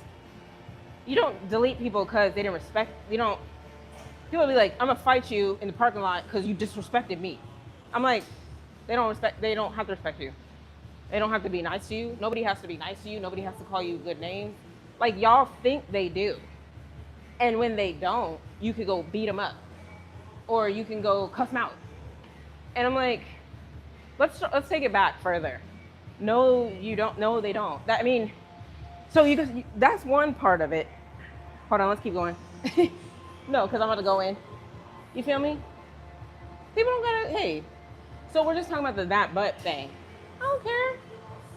You don't delete people because they didn't respect. People be like, I'm gonna fight you in the parking lot because you disrespected me. I'm like, they don't have to respect you. They don't have to be nice to you. Nobody has to be nice to you. Nobody has to call you good names. Like, y'all think they do. And when they don't, you could go beat them up. Or you can go cuss them out. And I'm like, let's take it back further. No, you don't. No, they don't. That's one part of it. Hold on, let's keep going. No, because I'm about to go in. You feel me? People don't gotta, hey. So we're just talking about the that but thing. I don't care.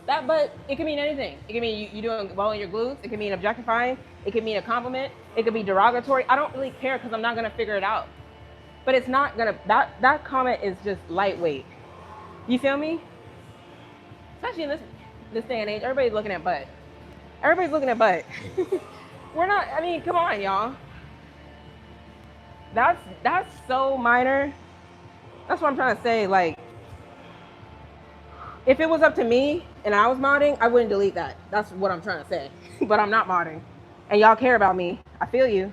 That but, it can mean anything. It can mean you doing well in your glutes. It can mean objectifying. It can mean a compliment. It could be derogatory. I don't really care because I'm not gonna figure it out. But it's not gonna, that comment is just lightweight. You feel me? Especially in this day and age, everybody's looking at butt. Everybody's looking at butt. We're not, I mean, come on, y'all. That's so minor. That's what I'm trying to say. Like, if it was up to me and I was modding, I wouldn't delete that. That's what I'm trying to say. But I'm not modding. And y'all care about me. I feel you.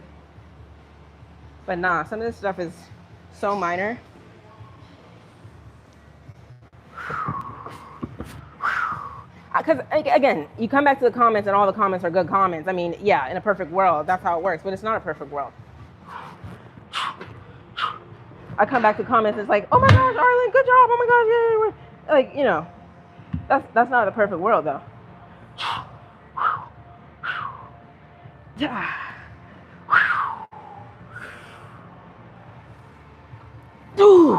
But nah, some of this stuff is so minor. Because, again, you come back to the comments and all the comments are good comments. I mean, yeah, in a perfect world, that's how it works. But it's not a perfect world. I come back to comments, it's like, oh my gosh, Arlyn, good job, oh my gosh, yeah. Like, you know, that's not a perfect world, though. Ooh.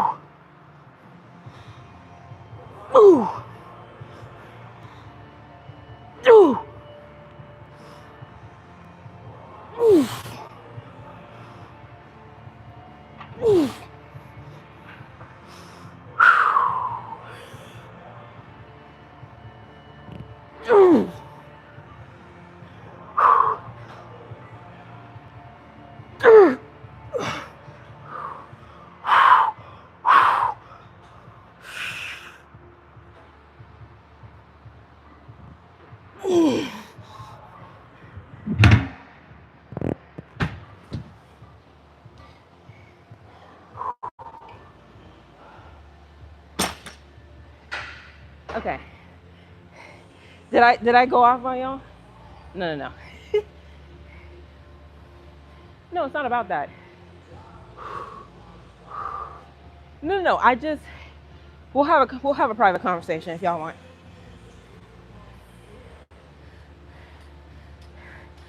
Ooh. Ooh. Ooh. Ooh. Ooh. Okay. Did I go off on y'all? No. No, it's not about that. No. I just we'll have a private conversation if y'all want.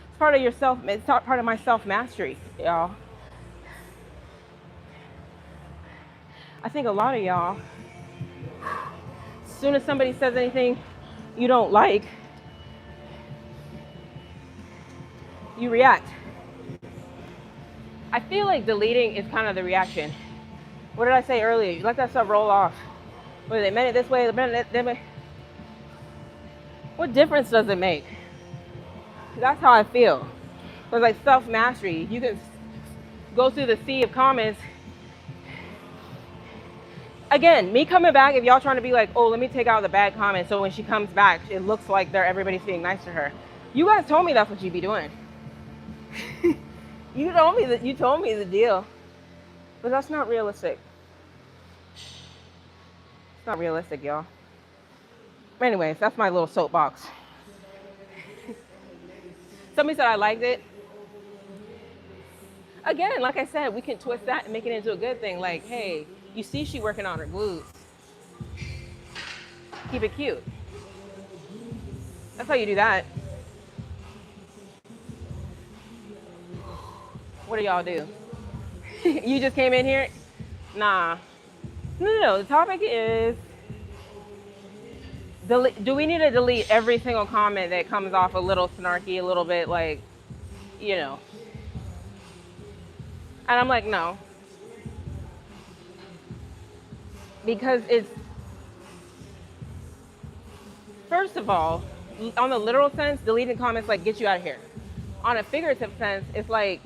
It's part of yourself. It's part of my self mastery, y'all. I think a lot of y'all, as soon as somebody says anything you don't like, you react. I feel like deleting is kind of the reaction. What did I say earlier? You let that stuff roll off. Whether they meant it this way, they meant it that way. What difference does it make? That's how I feel. It's like self-mastery. You can go through the sea of comments. Again, me coming back, if y'all trying to be like, oh, let me take out the bad comments so when she comes back, it looks like everybody's being nice to her. You guys told me that's what you'd be doing. You told me the deal. But that's not realistic. It's not realistic, y'all. Anyways, that's my little soapbox. Somebody said I liked it. Again, like I said, we can twist that and make it into a good thing. Like, hey, you see she working on her glutes. Keep it cute. That's how you do that. What do y'all do? You just came in here? Nah. No. The topic is, do we need to delete every single comment that comes off a little snarky, a little bit like, you know? And I'm like, no. Because it's, first of all, on the literal sense, deleting comments like get you out of here. On a figurative sense, it's like,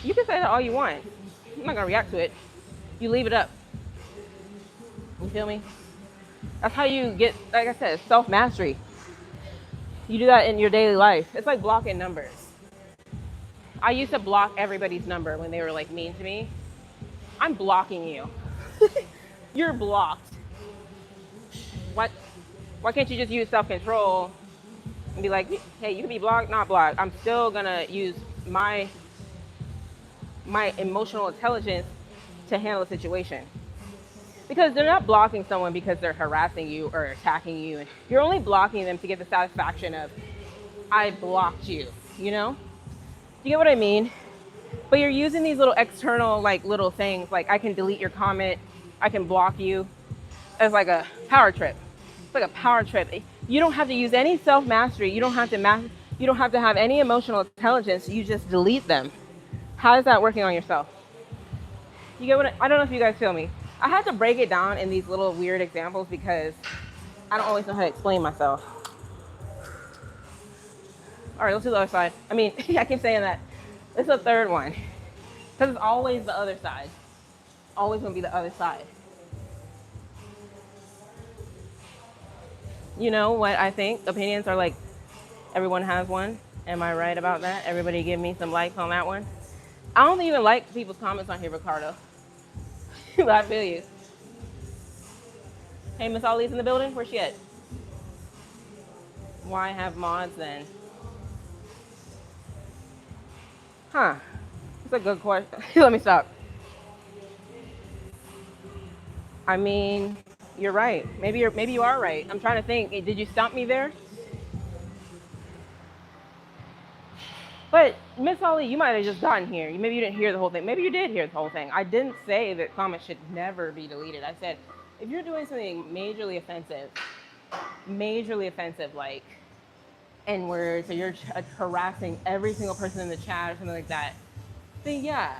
you can say that all you want. I'm not gonna react to it. You leave it up. You feel me? That's how you get, like I said, self-mastery. You do that in your daily life. It's like blocking numbers. I used to block everybody's number when they were like mean to me. I'm blocking you. You're blocked. Why can't you just use self-control and be like, hey, you can be blocked, not blocked. I'm still gonna use my emotional intelligence to handle the situation. Because they're not blocking someone because they're harassing you or attacking you. You're only blocking them to get the satisfaction of, I blocked you, you know? You get what I mean? But you're using these little external, like, little things, like I can delete your comment, I can block you, as like a power trip. It's like a power trip. You don't have to use any self-mastery. You don't have to you don't have to have any emotional intelligence. You just delete them. How is that working on yourself? You get what I don't know if you guys feel me. I had to break it down in these little weird examples because I don't always know how to explain myself. All right, let's do the other side. I mean, I keep saying that. It's the third one. Because it's always the other side. Always going to be the other side. You know what I think? Opinions are like, everyone has one. Am I right about that? Everybody give me some likes on that one. I don't even like people's comments on here, Ricardo. But I feel you. Hey, Miss Ollie's in the building? Where's she at? Why have mods then? Huh. That's a good question. Let me stop. I mean, you're right. Maybe you are right. I'm trying to think. Did you stump me there? But Miss Ollie, you might have just gotten here. Maybe you didn't hear the whole thing. Maybe you did hear the whole thing. I didn't say that comments should never be deleted. I said if you're doing something majorly offensive like N-words, or you're harassing every single person in the chat or something like that, then yeah,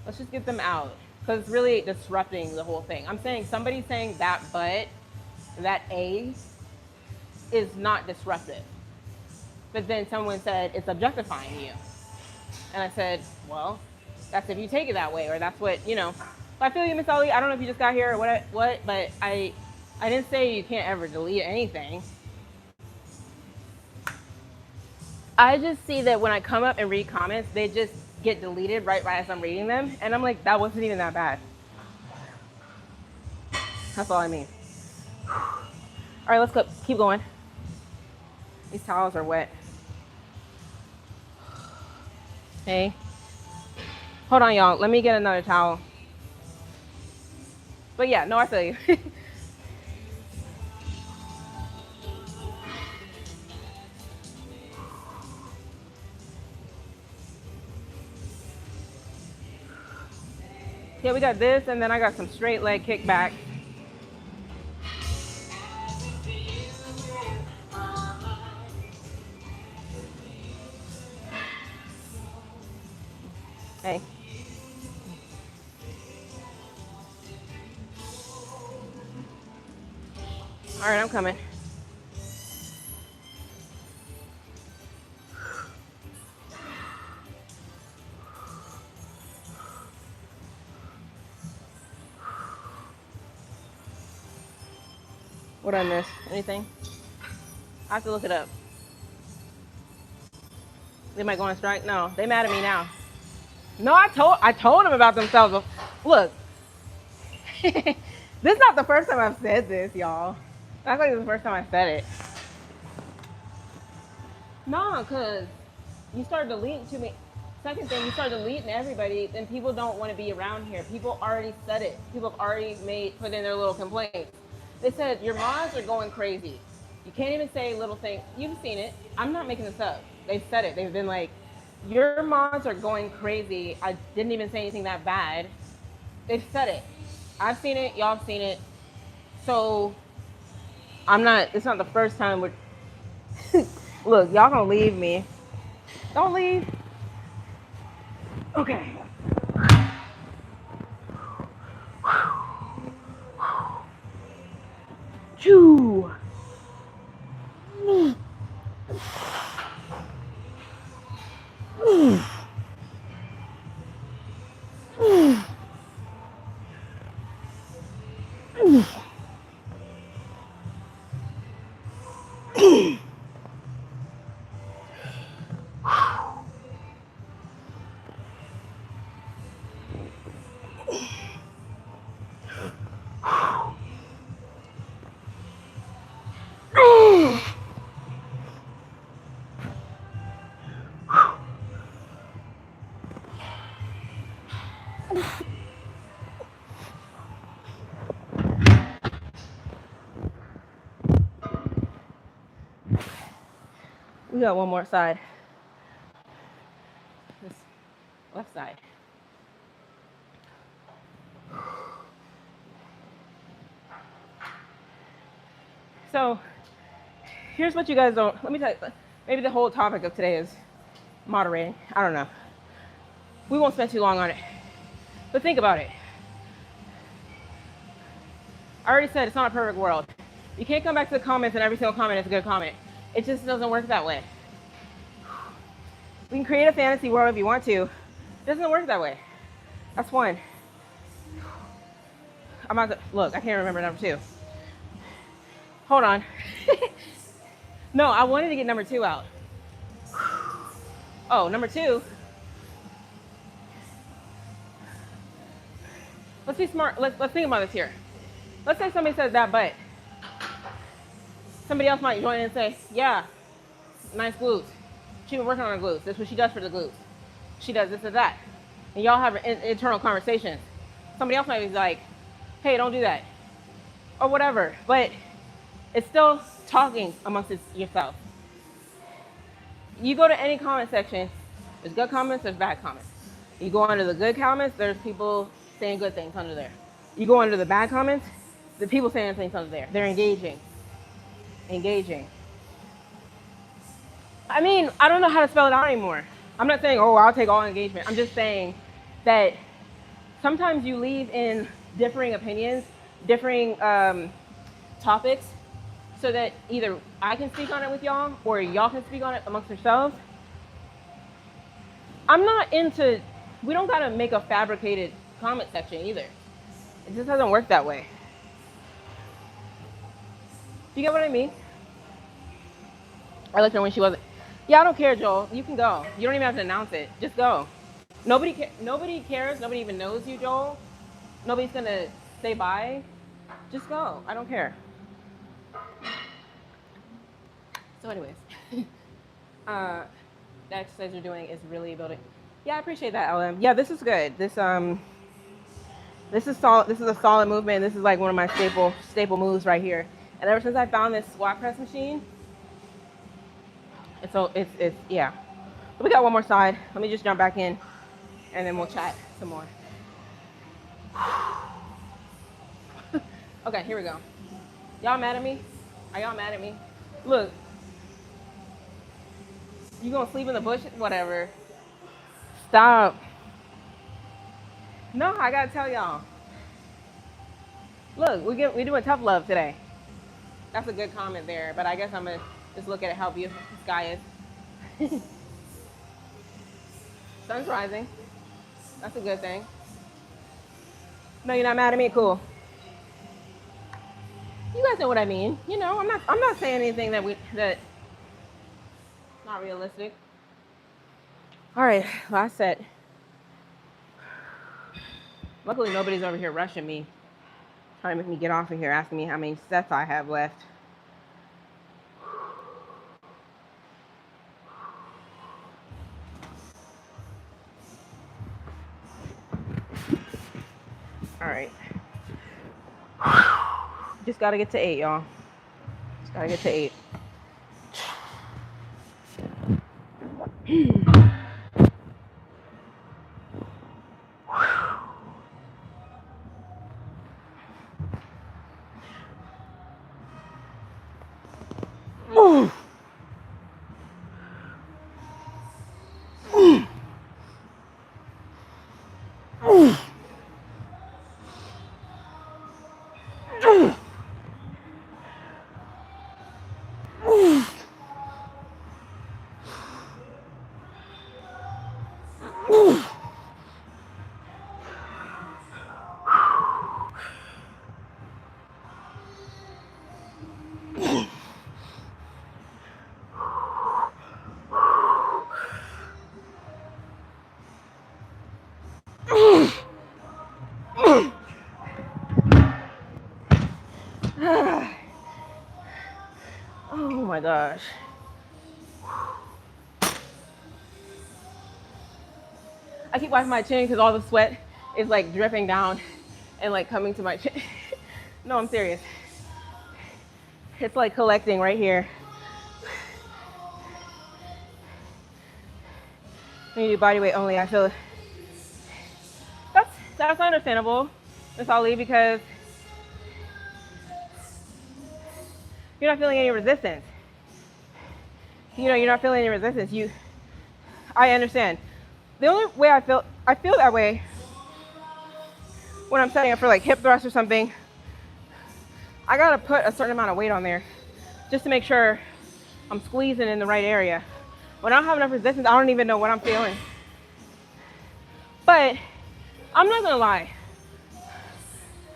let's just get them out. Because it's really disrupting the whole thing. I'm saying somebody saying that but, that A, is not disruptive. But then someone said it's objectifying you. And I said, well, that's if you take it that way, or that's what, you know. So I feel you, Miss Ollie. I don't know if you just got here or what, but I didn't say you can't ever delete anything. I just see that when I come up and read comments, they just get deleted right as I'm reading them. And I'm like, that wasn't even that bad. That's all I mean. All right, let's go. Keep going. These towels are wet. Hey. Hold on, y'all. Let me get another towel. But yeah, no, I feel you. Yeah, we got this, and then I got some straight leg kickback. Hey. All right, I'm coming. What did I miss? Anything? I have to look it up. They might go on strike? No, they mad at me now. No, I told them about themselves. Look, this is not the first time I've said this, y'all. That's like the first time I said it. No, because you start deleting too many. Second thing, you start deleting everybody, then people don't want to be around here. People already said it. People have already put in their little complaints. They said, your mods are going crazy. You can't even say little things. You've seen it. I'm not making this up. They've said it. They've been like, your mods are going crazy. I didn't even say anything that bad. They've said it. I've seen it. Y'all have seen it. So it's not the first time we're, look, y'all gonna leave me. Don't leave. Okay. Choo. We got one more side. side. So here's what you guys don't, let me tell you, maybe the whole topic of today is moderating. I don't know. We won't spend too long on it. But think about it. I already said it's not a perfect world. You can't come back to the comments and every single comment is a good comment. It just doesn't work that way. We can create a fantasy world if you want to. It doesn't work that way. That's one. I'm about to, look, I can't remember number 2. Hold on. No, I wanted to get number 2 out. Oh, number 2. Let's be smart. Let's think about this here. Let's say somebody says that, but somebody else might join in and say, yeah, nice glutes. She's been working on her glutes. That's what she does for the glutes. She does this or that. And y'all have internal conversations. Somebody else might be like, hey, don't do that. Or whatever. But it's still talking amongst yourself. You go to any comment section, there's good comments, there's bad comments. You go under the good comments, there's people saying good things under there. You go under the bad comments, the people saying things under there. They're engaging. I mean, I don't know how to spell it out anymore. I'm not saying, oh, I'll take all engagement. I'm just saying that sometimes you leave in differing opinions, differing topics, so that either I can speak on it with y'all or y'all can speak on it amongst yourselves. I'm not into, we don't gotta make a fabricated comment section either. It just doesn't work that way. Do you get what I mean? I looked at her when she wasn't. Yeah, I don't care, Joel. You can go. You don't even have to announce it. Just go. Nobody cares. Nobody even knows you, Joel. Nobody's gonna say bye. Just go. I don't care. So anyways, the exercise you're doing is really building. Yeah, I appreciate that, LM. Yeah, this is good. This is solid. This is a solid movement. This is like one of my staple moves right here. And ever since I found this squat press machine, it's yeah. But we got one more side. Let me just jump back in, and then we'll chat some more. Okay, here we go. Y'all mad at me? Are y'all mad at me? Look, you gonna sleep in the bushes? Whatever. Stop. No, I gotta tell y'all. Look, we doing tough love today. That's a good comment there, but I guess I'm gonna just look at how beautiful the sky is. Sun's rising. That's a good thing. No, you're not mad at me? Cool. You guys know what I mean. You know, I'm not saying anything that's not realistic. All right, last set. Luckily, nobody's over here rushing me, trying to make me get off of here, asking me how many sets I have left. All right. Just gotta get to 8, y'all. Just gotta get to 8. Oh my gosh. I keep wiping my chin because all the sweat is like dripping down and like coming to my chin. No, I'm serious. It's like collecting right here. When you do body weight only, I feel That's understandable, Miss Ali, because you're not feeling any resistance. You're not feeling any resistance. I understand. The only way I feel that way when I'm setting up for like hip thrust or something. I gotta put a certain amount of weight on there just to make sure I'm squeezing in the right area. When I don't have enough resistance, I don't even know what I'm feeling. But I'm not gonna lie.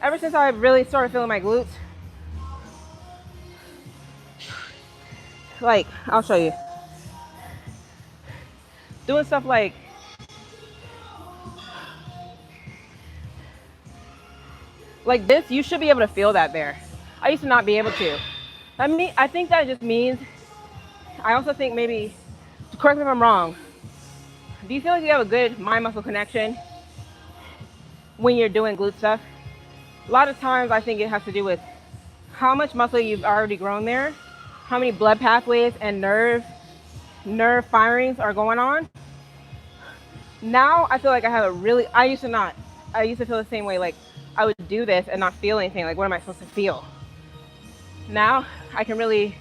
Ever since I really started feeling my glutes, like, I'll show you. Doing stuff like this, you should be able to feel that there. I used to not be able to. I think that just means, I also think maybe, correct me if I'm wrong, do you feel like you have a good mind-muscle connection when you're doing glute stuff? A lot of times I think it has to do with how much muscle you've already grown there, how many blood pathways and nerve firings are going on. Now I feel like I have a really, I used to feel the same way, like I would do this and not feel anything, like what am I supposed to feel? Now I can really,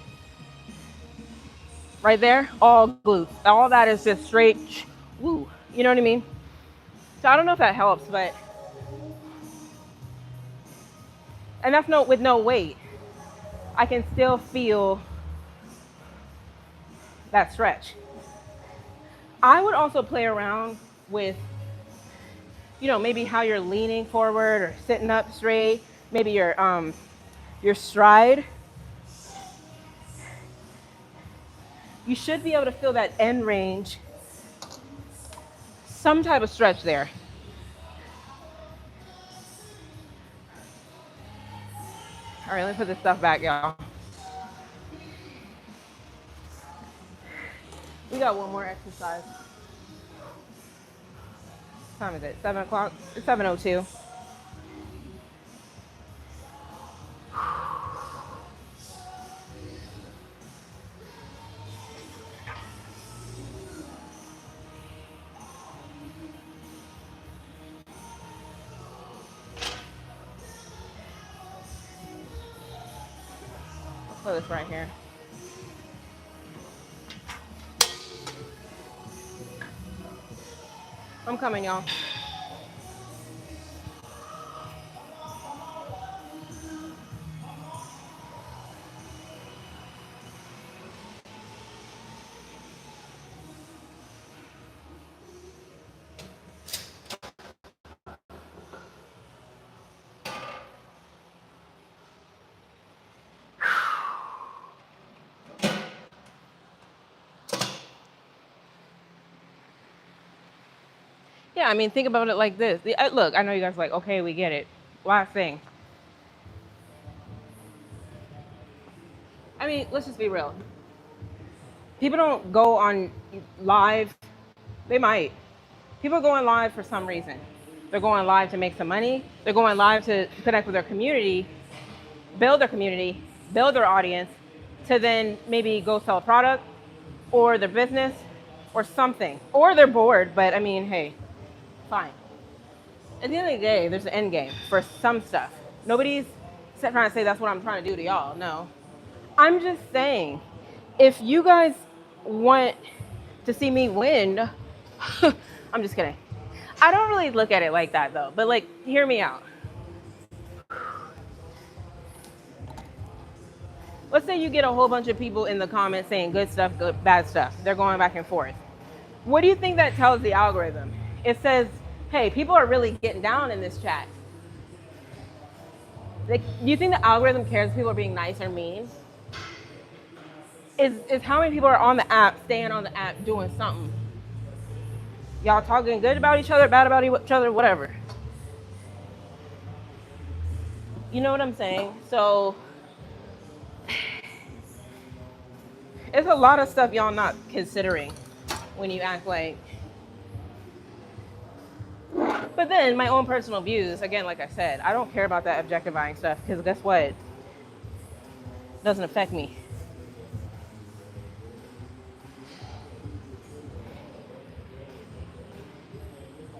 right there, all glutes, all that is just straight woo, you know what I mean? So I don't know if that helps, but, and that's with no weight, I can still feel that stretch. I would also play around with, maybe how you're leaning forward or sitting up straight, maybe your stride. You should be able to feel that end range, some type of stretch there. All right, let me put this stuff back, y'all. We got one more exercise. What time is it? 7 o'clock? It's 7:02. Put this right here. I'm coming, y'all. Yeah, I mean, think about it like this. Look, I know you guys are like, okay, we get it. Last thing. I mean, let's just be real. People don't go on live. They might. People are going live for some reason. They're going live to make some money. They're going live to connect with their community, build their audience, to then maybe go sell a product or their business or something. Or they're bored, but I mean, hey, fine. At the end of the day, there's an end game for some stuff. Nobody's trying to say that's what I'm trying to do to y'all. No. I'm just saying, if you guys want to see me win, I'm just kidding. I don't really look at it like that though, but like, hear me out. Let's say you get a whole bunch of people in the comments saying good stuff, good, bad stuff. They're going back and forth. What do you think that tells the algorithm? It says, hey, people are really getting down in this chat. Like, do you think the algorithm cares if people are being nice or mean? Is how many people are on the app, staying on the app, doing something? Y'all talking good about each other, bad about each other, whatever. You know what I'm saying? So, it's a lot of stuff y'all not considering when you act like. But then my own personal views, again, like I said, I don't care about that objectifying stuff because guess what? It doesn't affect me.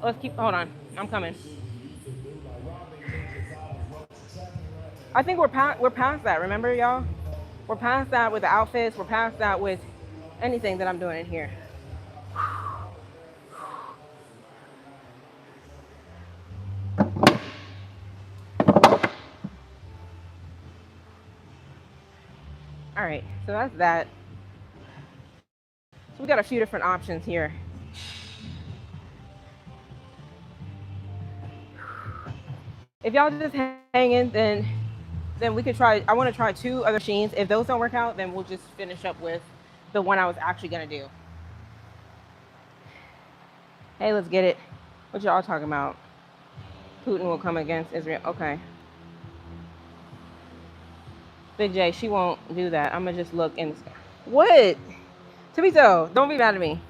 Hold on, I'm coming. I think we're past that. Remember, y'all? We're past that with the outfits. We're past that with anything that I'm doing in here. All right, so that's that. So we got a few different options here. If y'all just hanging, then we could try. I want to try 2 other machines. If those don't work out, then we'll just finish up with the one I was actually gonna do. Hey, let's get it. What y'all talking about? Putin will come against Israel. Okay. Big J, she won't do that. I'm gonna just look in the sky. What? Tabito, don't be mad at me.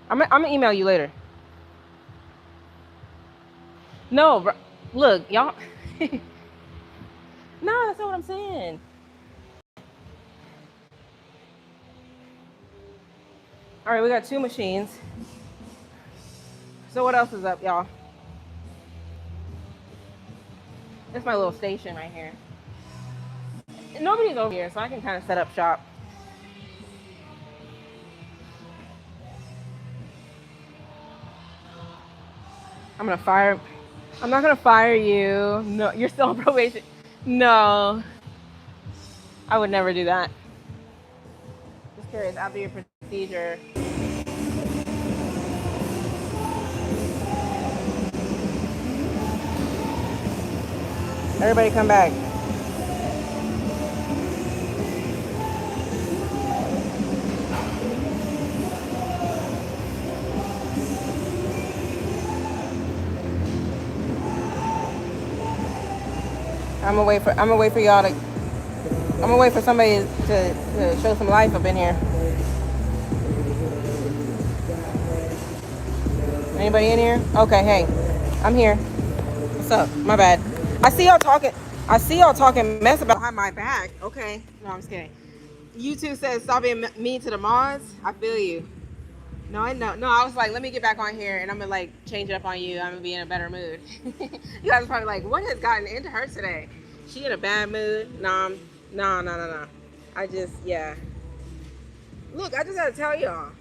I'm gonna email you later. No, bro. Look, y'all. No, that's not what I'm saying. All right, we got 2 machines. So what else is up, y'all? It's my little station right here. Nobody's over here, so I can kind of set up shop. I'm not gonna fire you. No, you're still on probation. No, I would never do that. Just curious, after your procedure. Everybody come back. I'm gonna wait for y'all to. I'm gonna wait for somebody to show some life up in here. Anybody in here? Okay, hey, I'm here. What's up? My bad. I see y'all talking mess about behind my back. Okay. No, I'm just kidding. YouTube says stop being mean to the mods. I feel you. No, I know. No, I was like, let me get back on here and I'm gonna like change it up on you. I'm gonna be in a better mood. You guys are probably like, what has gotten into her today? She in a bad mood? No. I just, yeah. Look, I just gotta tell y'all.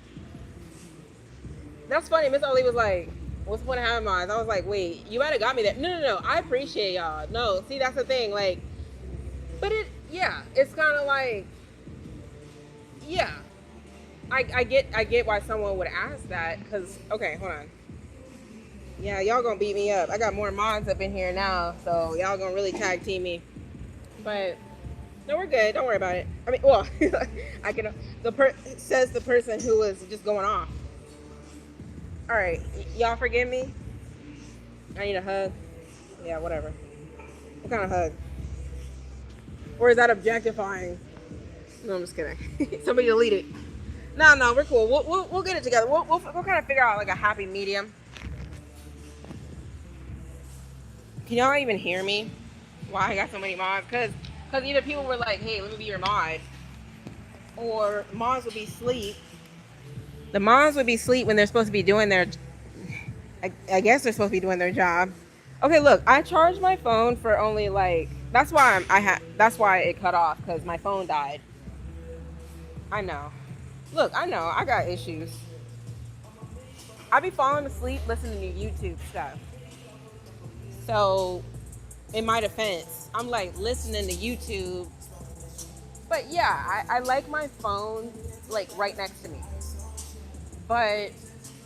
That's funny. Miss Oli was like, what's the point of having mods? I was like, wait, you might have got me that. No. I appreciate y'all. No, see, that's the thing. Like, but it's kind of like, yeah. I get why someone would ask that, because, okay, hold on. Yeah, y'all gonna beat me up. I got more mods up in here now, so y'all gonna really tag team me. But no, we're good. Don't worry about it. I mean, well, I can. Says the person who was just going off. All right, y'all forgive me. I need a hug. Yeah, whatever. What kind of hug? Or is that objectifying? No, I'm just kidding. Somebody delete it. No, we're cool. We'll get it together. We'll kind of figure out like a happy medium. Can y'all even hear me? Why I got so many mods? Cause either people were like, hey, let me be your mod, or mods would be asleep. The mods would be asleep when they're supposed to be doing their. I guess they're supposed to be doing their job. Okay, look, I charged my phone for only like. That's why That's why it cut off, because my phone died. I know. Look, I know. I got issues. I be falling asleep listening to YouTube stuff. So, in my defense, I'm like listening to YouTube. But yeah, I like my phone like right next to me. But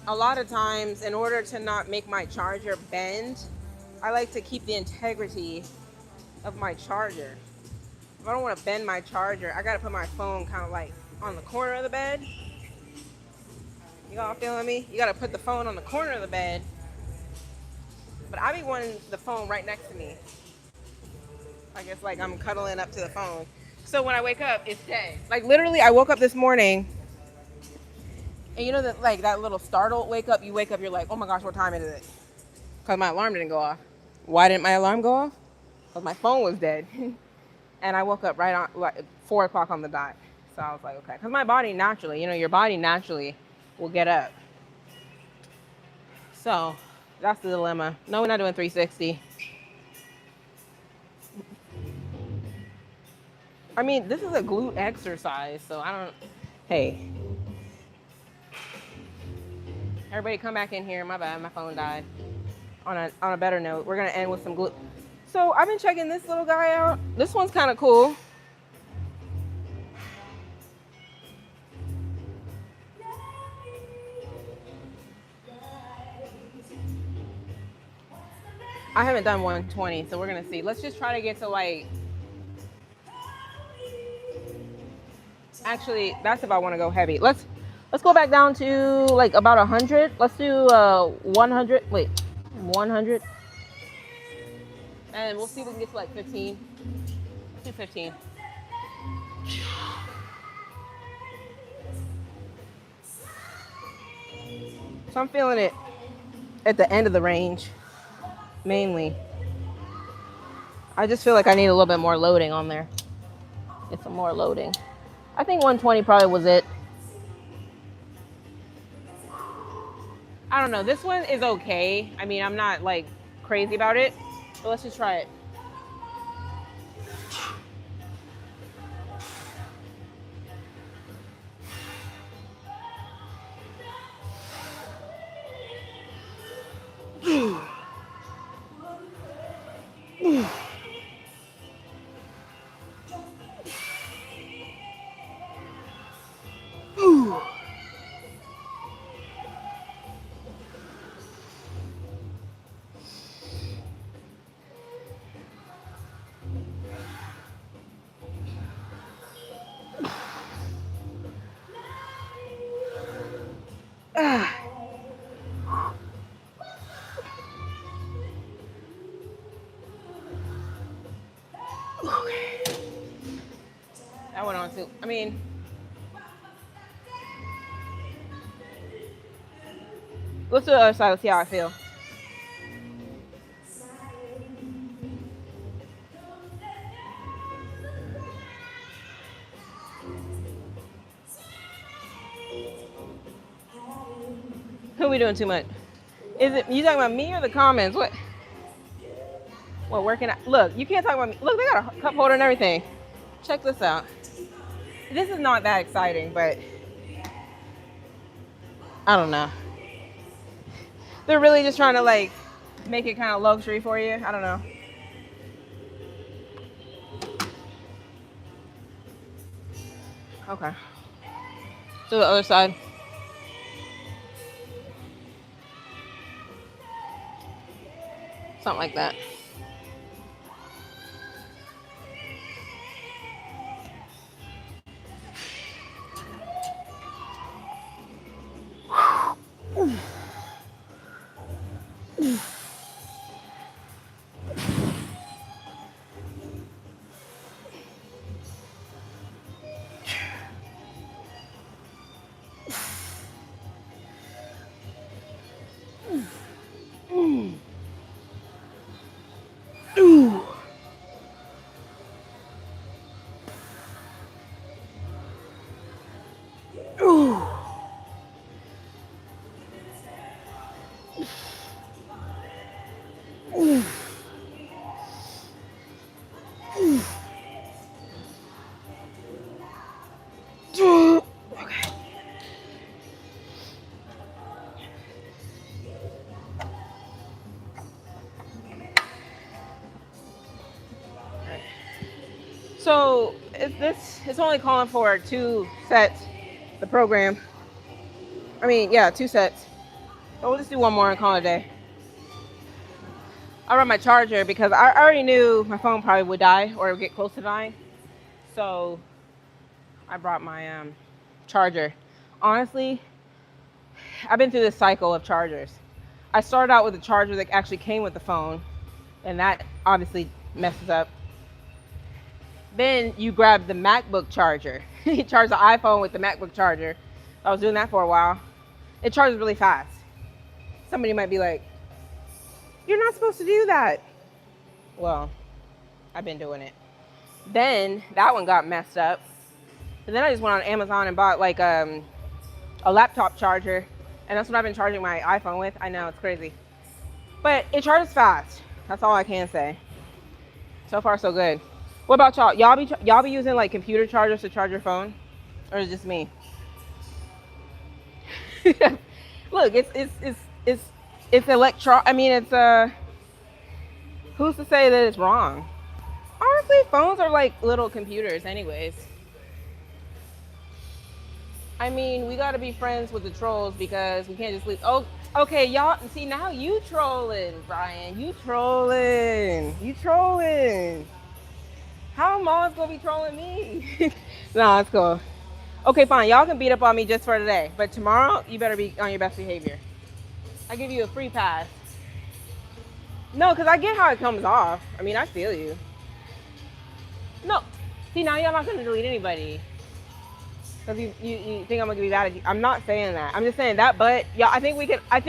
a lot of times, in order to not make my charger bend, I like to keep the integrity of my charger. If I don't want to bend my charger, I gotta put my phone kind of like on the corner of the bed. You all feeling me? You gotta put the phone on the corner of the bed. But I be wanting the phone right next to me. I guess like I'm cuddling up to the phone. So when I wake up, it's dead. Like literally, I woke up this morning, and you know that like that little startled wake up. You wake up, you're like, oh my gosh, what time is it? Because my alarm didn't go off. Why didn't my alarm go off? Because my phone was dead. And I woke up right on like 4 o'clock on the dot. So I was like, okay. Because my body naturally, your body naturally will get up. So that's the dilemma. No, we're not doing 360. I mean, this is a glute exercise, so I don't. Hey, everybody, come back in here. My bad, my phone died. On a better note, we're gonna end with some glute. So I've been checking this little guy out. This one's kind of cool. I haven't done 120, so we're gonna see. Let's just try to get to like. Actually, that's if I want to go heavy. Let's go back down to like about 100. Let's do 100. Wait, 100. And we'll see if we can get to like 15. Let's do 15. So I'm feeling it at the end of the range, mainly. I just feel like I need a little bit more loading on there. Get some more loading. I think 120 probably was it. I don't know. This one is okay. I mean, I'm not like crazy about it, but let's just try it. That went on too. I mean, let's do the other side. Let's see how I feel. Who are we doing too much? Is it you talking about me or the comments? What working out? Look, you can't talk about me. Look, they got a cup holder and everything. Check this out. This is not that exciting, but I don't know. They're really just trying to like make it kind of luxury for you. I don't know. Okay. So the other side. Something like that. So it's only calling for 2 sets, the program. I mean, yeah, 2 sets. So we'll just do one more and call it a day. I brought my charger because I already knew my phone probably would die or it would get close to dying. So I brought my charger. Honestly, I've been through this cycle of chargers. I started out with a charger that actually came with the phone, and that obviously messes up. Then you grab the MacBook charger. You charge the iPhone with the MacBook charger. I was doing that for a while. It charges really fast. Somebody might be like, you're not supposed to do that. Well, I've been doing it. Then that one got messed up. And then I just went on Amazon and bought like a laptop charger. And that's what I've been charging my iPhone with. I know, it's crazy. But it charges fast. That's all I can say. So far, so good. What about y'all? Y'all be using like computer chargers to charge your phone, or is it just me? Look, it's electro. I mean, it's who's to say that it's wrong? Honestly, phones are like little computers, anyways. I mean, we gotta be friends with the trolls because we can't just leave. Oh, okay, y'all. See, now you trolling, Brian. You trolling. You trolling. How mom's gonna be trolling me? No, it's cool. Okay, fine. Y'all can beat up on me just for today, but tomorrow you better be on your best behavior. I give you a free pass. No, because I get how it comes off. I mean, I feel you. No. See, now y'all not gonna delete anybody. Because you think I'm gonna be mad at you. I'm not saying that. I'm just saying that butt. Yeah, I think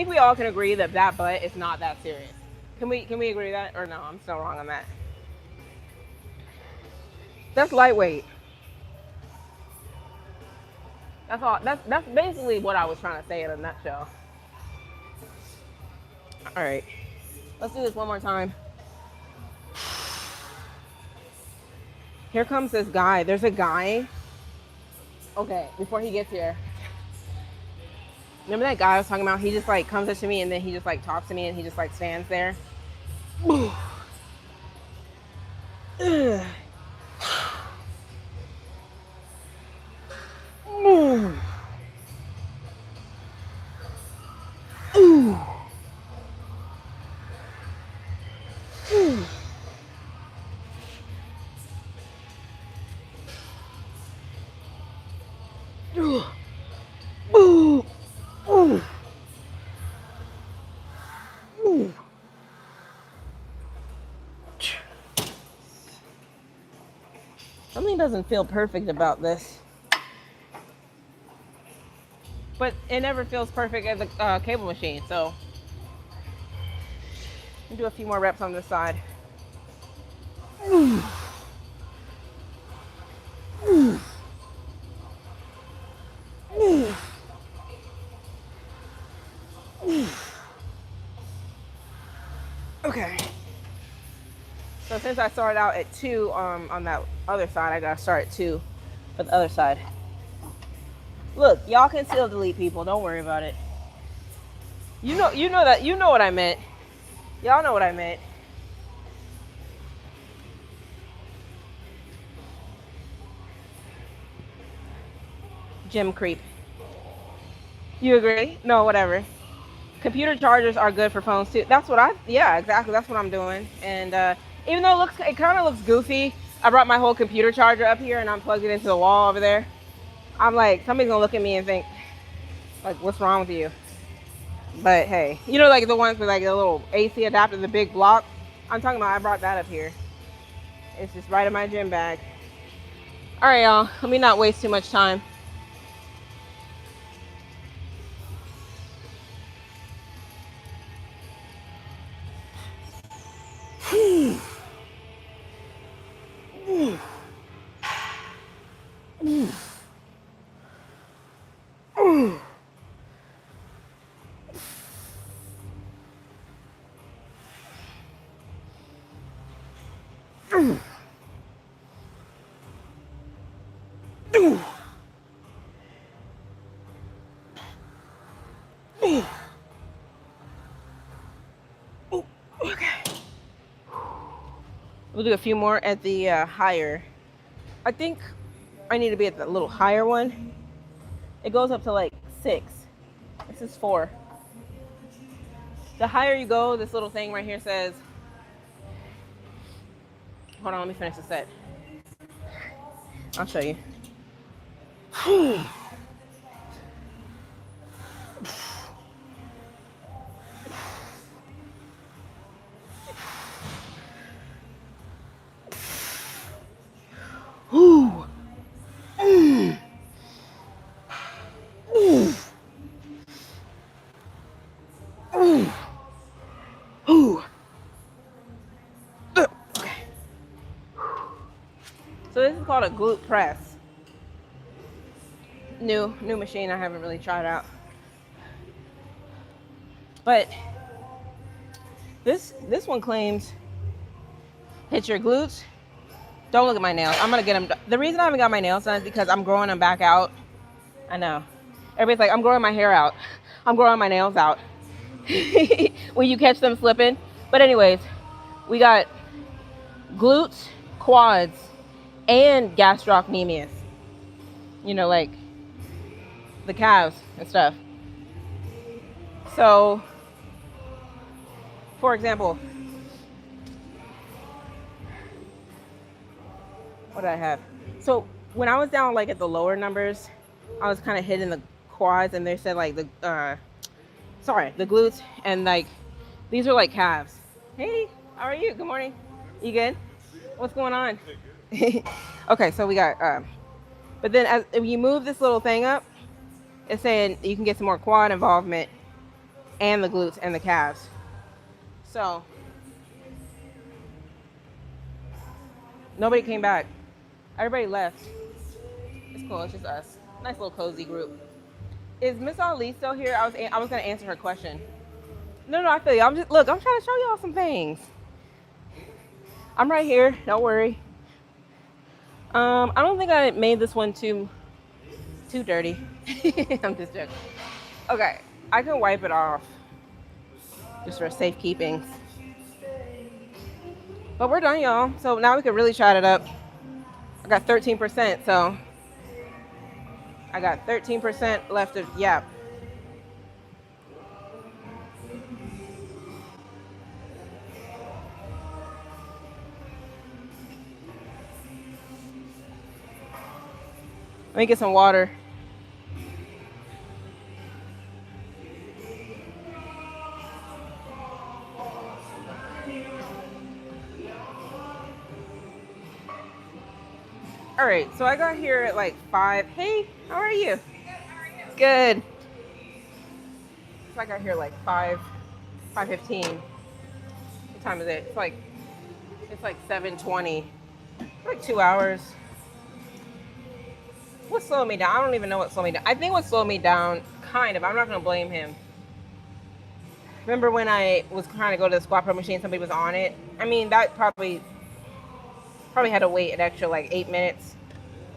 we all can agree that that butt is not that serious. Can we agree that? Or no, I'm still wrong on that. That's lightweight. That's all. That's basically what I was trying to say in a nutshell. All right. Let's do this one more time. Here comes this guy. There's a guy. Okay, before he gets here. Remember that guy I was talking about? He just like comes up to me and then he just like talks to me and he just like stands there. Something doesn't feel perfect about this. But it never feels perfect as a cable machine, so I'll do a few more reps on this side. Okay. So since I started out at 2 on that other side, I gotta start at 2 for the other side. Look, y'all can still delete people. Don't worry about it. You know what I meant. Y'all know what I meant. Gym creep. You agree? No, whatever. Computer chargers are good for phones too. Yeah, exactly. That's what I'm doing. And even though it kind of looks goofy, I brought my whole computer charger up here and I'm plugged it into the wall over there. I'm like, somebody's gonna look at me and think, like, what's wrong with you? But hey, you know, like the ones with like a little AC adapter, the big block. I'm talking about. I brought that up here. It's just right in my gym bag. All right, y'all. Let me not waste too much time. We'll do a few more at the higher. I think I need to be at the little higher one. It goes up to like 6. This is 4. The higher you go, this little thing right here says, hold on, let me finish the set. I'll show you. So this is called a glute press. New machine. I haven't really tried out. But this one claims hit your glutes, Don't look at my nails. I'm gonna get them. The reason I haven't got my nails done is because I'm growing them back out. I know. Everybody's like, I'm growing my hair out. I'm growing my nails out. When you catch them slipping. But anyways, we got glutes, quads, and gastrocnemius. You know, like the calves and stuff. So, for example, what did I have? So when I was down like at the lower numbers, I was kind of hitting the quads, and they said like the glutes, and like these are like calves. Hey, how are you? Good morning. You good? What's going on? Okay, so we got but then if you move this little thing up, it's saying you can get some more quad involvement and the glutes and the calves. So nobody came back. Everybody left. It's cool. It's just us. Nice little cozy group. Is Miss Ali still here? I was gonna answer her question. No, I feel you. I'm trying to show y'all some things. I'm right here. Don't worry. I don't think I made this one too dirty. I'm just joking. Okay, I can wipe it off just for safekeeping. But we're done, y'all. So now we can really chat it up. I got 13%, so I got 13% left of yap. Let me get some water. All right, so I got here at like 5. Hey, how are you? Good. So I got here like 5:15. What time is it? It's like 7:20. Like 2 hours. What slowed me down? I don't even know what slowed me down. I think what slowed me down, kind of, I'm not gonna blame him. Remember when I was trying to go to the squat pro machine, somebody was on it? I mean, that probably had to wait an extra like 8 minutes,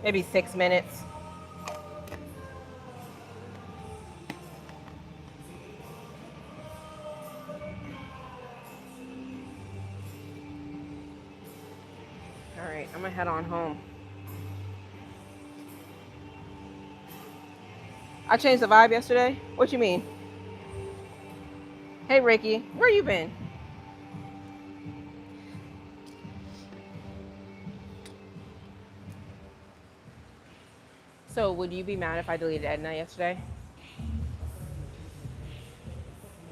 maybe 6 minutes. All right, I'm gonna head on home. I changed the vibe yesterday. What you mean? Hey, Ricky, where you been? So would you be mad if I deleted Edna yesterday?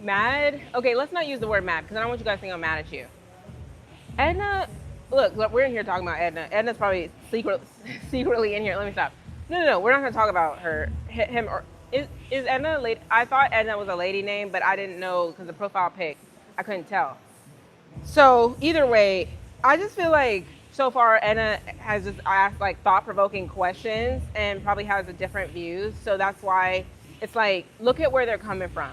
Mad? Okay, let's not use the word mad because I don't want you guys to think I'm mad at you. Edna, look, we're in here talking about Edna. Edna's probably secretly in here. Let me stop. No, we're not going to talk about him, or is Edna a lady? I thought Edna was a lady name, but I didn't know because the profile pic, I couldn't tell. So either way, I just feel like so far Edna has just asked like thought-provoking questions and probably has a different views. So that's why it's like, look at where they're coming from.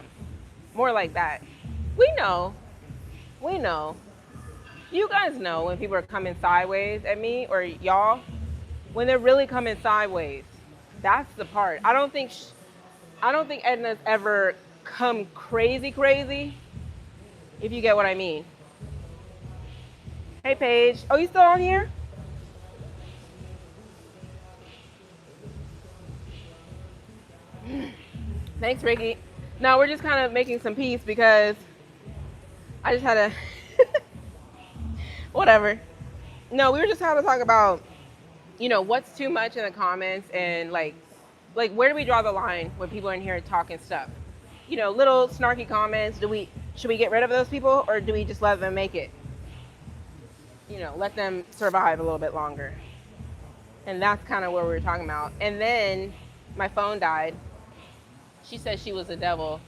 More like that. We know. You guys know when people are coming sideways at me or y'all, when they're really coming sideways. That's the part. I don't think Edna's ever come crazy, if you get what I mean. Hey, Paige. Oh, you still on here? Thanks, Ricky. No, we're just kind of making some peace because I just had to... Whatever. No, we were just trying to talk about, what's too much in the comments and like where do we draw the line when people are in here talking stuff? Little snarky comments. Should we get rid of those people or do we just let them make it? Let them survive a little bit longer. And that's kind of what we were talking about. And then my phone died. She said she was a devil.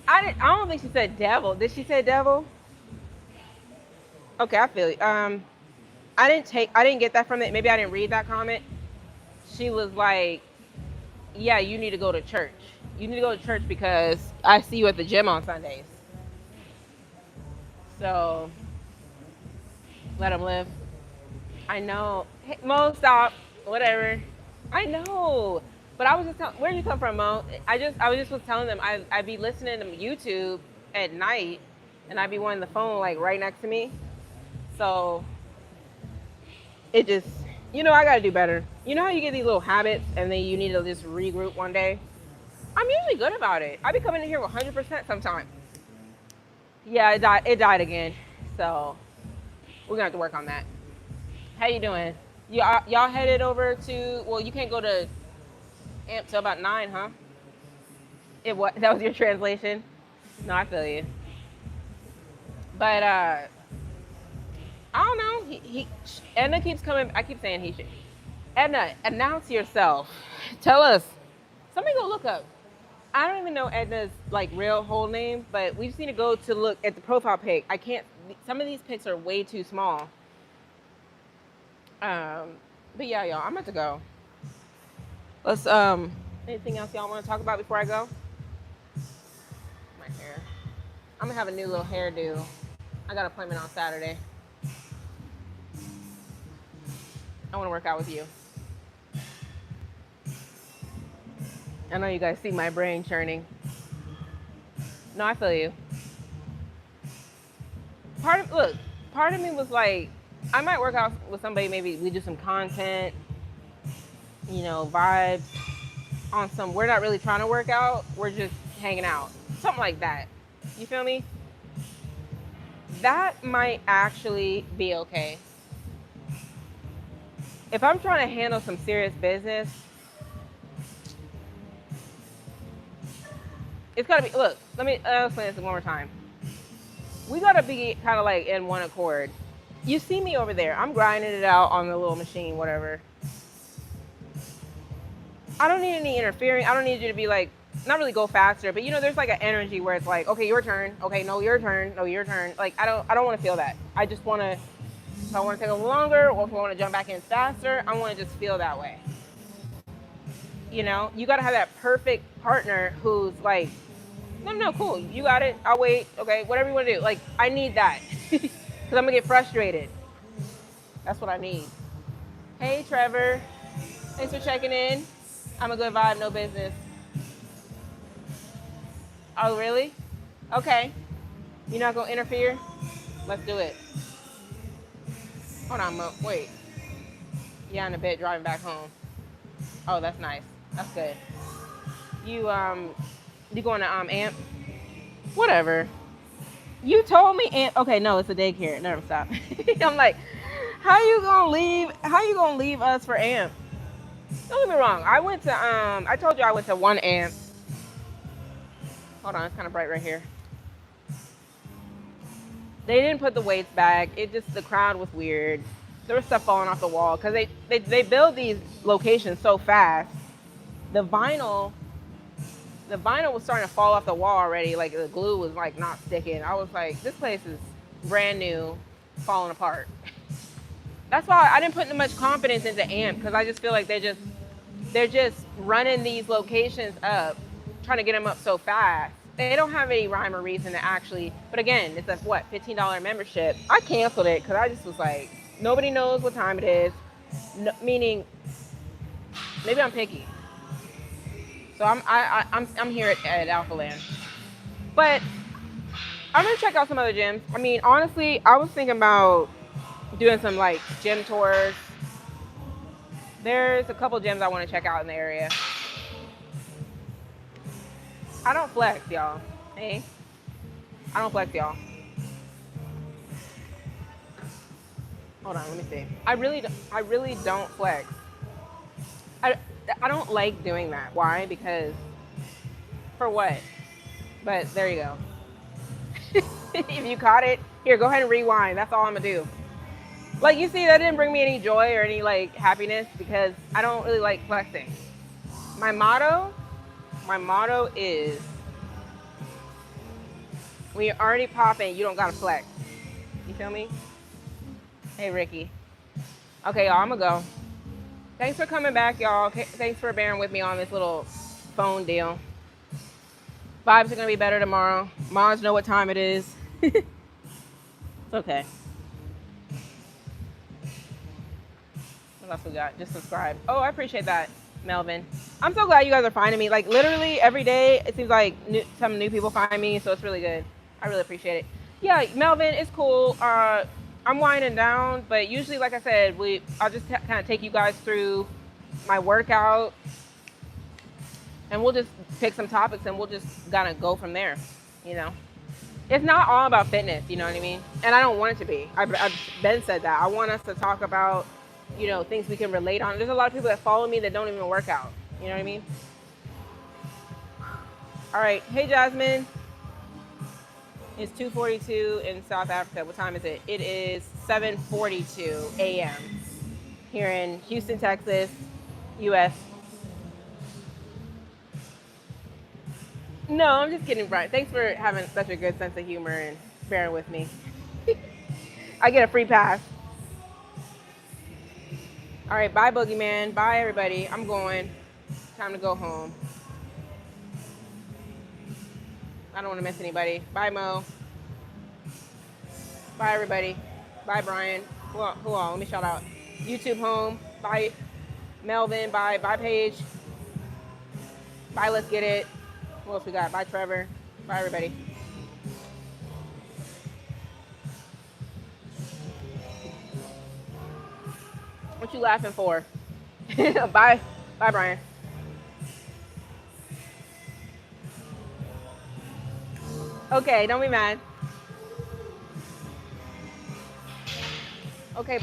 I don't think she said devil. Did she say devil? Okay, I feel you. I didn't get that from it. Maybe I didn't read that comment. She was like, yeah, you need to go to church. You need to go to church because I see you at the gym on Sundays. So, let them live. I know. Hey, Mo, stop. Whatever. I know. But I was just telling, where did you come from, Mo? I was just was telling them I'd be listening to YouTube at night, and I'd be wanting the phone like right next to me. So it just, I gotta do better. You know how you get these little habits, and then you need to just regroup one day. I'm usually good about it. I be coming in here with 100% sometimes. Yeah, it died. It died again. So we're gonna have to work on that. How you doing? Y'all headed over to? Well, you can't go to Amp till about 9, huh? What? That was your translation? No, I feel you. But I don't know. Edna keeps coming. I keep saying he should. Edna, announce yourself. Tell us. Somebody go look up. I don't even know Edna's like real whole name, but we just need to go to look at the profile pic. I can't. Some of these pics are way too small. But yeah, y'all, I'm about to go. Let's anything else y'all want to talk about before I go? My hair. I'm gonna have a new little hairdo. I got an appointment on Saturday. I want to work out with you. I know you guys see my brain churning. No, I feel you. Part of me was like, I might work out with somebody, maybe we do some content, vibes on some, we're not really trying to work out, we're just hanging out. Something like that. You feel me? That might actually be okay. If I'm trying to handle some serious business, it's gotta be, look, let me explain this one more time. We gotta be kind of like in one accord. You see me over there, I'm grinding it out on the little machine, whatever. I don't need any interfering. I don't need you to be like, not really go faster, but there's like an energy where it's like, okay, your turn. Okay, no, your turn. No, your turn. Like, I don't want to feel that. I just want to, if I want to take a little longer, or if I want to jump back in faster, I want to just feel that way. You got to have that perfect partner who's like, no, cool. You got it. I'll wait. Okay, whatever you want to do. Like, I need that. Because I'm going to get frustrated. That's what I need. Hey, Trevor. Thanks for checking in. I'm a good vibe, no business. Oh, really? Okay. You're not going to interfere? Let's do it. Hold on, Mo. Wait. Yeah, in a bit, driving back home. Oh, that's nice. That's good. You going to Amp? Whatever. You told me Amp. Okay, no, it's a daycare. Never stop. I'm like, how you gonna leave us for Amp? Don't get me wrong. I went to I told you I went to one Amp. Hold on, it's kind of bright right here. They didn't put the weights back. The crowd was weird. There was stuff falling off the wall because they build these locations so fast. The vinyl was starting to fall off the wall already. Like the glue was like not sticking. I was like, this place is brand new, falling apart. That's why I didn't put too much confidence into Amp, because I just feel like they're just running these locations up, trying to get them up so fast. They don't have any rhyme or reason to actually, but again, it's a $15 membership. I canceled it because I just was like, nobody knows what time it is. No, meaning, maybe I'm picky. So I'm here at Alpha Land. But I'm gonna check out some other gyms. I mean, honestly, I was thinking about doing some like gym tours. There's a couple gyms I want to check out in the area. I don't flex, y'all. Hey, I don't flex, y'all. Hold on, let me see. I really don't flex. I don't like doing that. Why? Because for what? But there you go. If you caught it, here, go ahead and rewind. That's all I'm gonna do. Like, you see, that didn't bring me any joy or any like happiness, because I don't really like flexing. My motto is, when you're already popping, you don't gotta flex. You feel me? Hey, Ricky. Okay, y'all, I'm gonna go. Thanks for coming back, y'all. Thanks for bearing with me on this little phone deal. Vibes are gonna be better tomorrow. Moms know what time it is. It's okay. What else we got? Just subscribe. Oh, I appreciate that, Melvin. I'm so glad you guys are finding me. Like literally every day, it seems like some new people find me, so it's really good. I really appreciate it. Yeah, Melvin, it's cool. I'm winding down, but usually, like I said, I'll just kind of take you guys through my workout, and we'll just pick some topics, and we'll just kind of go from there. You know, it's not all about fitness. You know what I mean? And I don't want it to be. I've been said that. I want us to talk about, you know, things we can relate on. There's a lot of people that follow me that don't even work out. You know what I mean? All right. Hey, Jasmine. It's 2:42 in South Africa. What time is it? It is 7:42 a.m. here in Houston, Texas, U.S. No, I'm just kidding, Brian. Thanks for having such a good sense of humor and bearing with me. I get a free pass. All right, bye, Boogeyman. Bye, everybody. I'm going. Time to go home. I don't want to miss anybody. Bye, Mo. Bye, everybody. Bye, Brian. Who all? Let me shout out. YouTube home. Bye, Melvin. Bye, Paige. Bye, Let's Get It. Who else we got? Bye, Trevor. Bye, everybody. What you laughing for? Bye, Brian. Okay, don't be mad. Okay.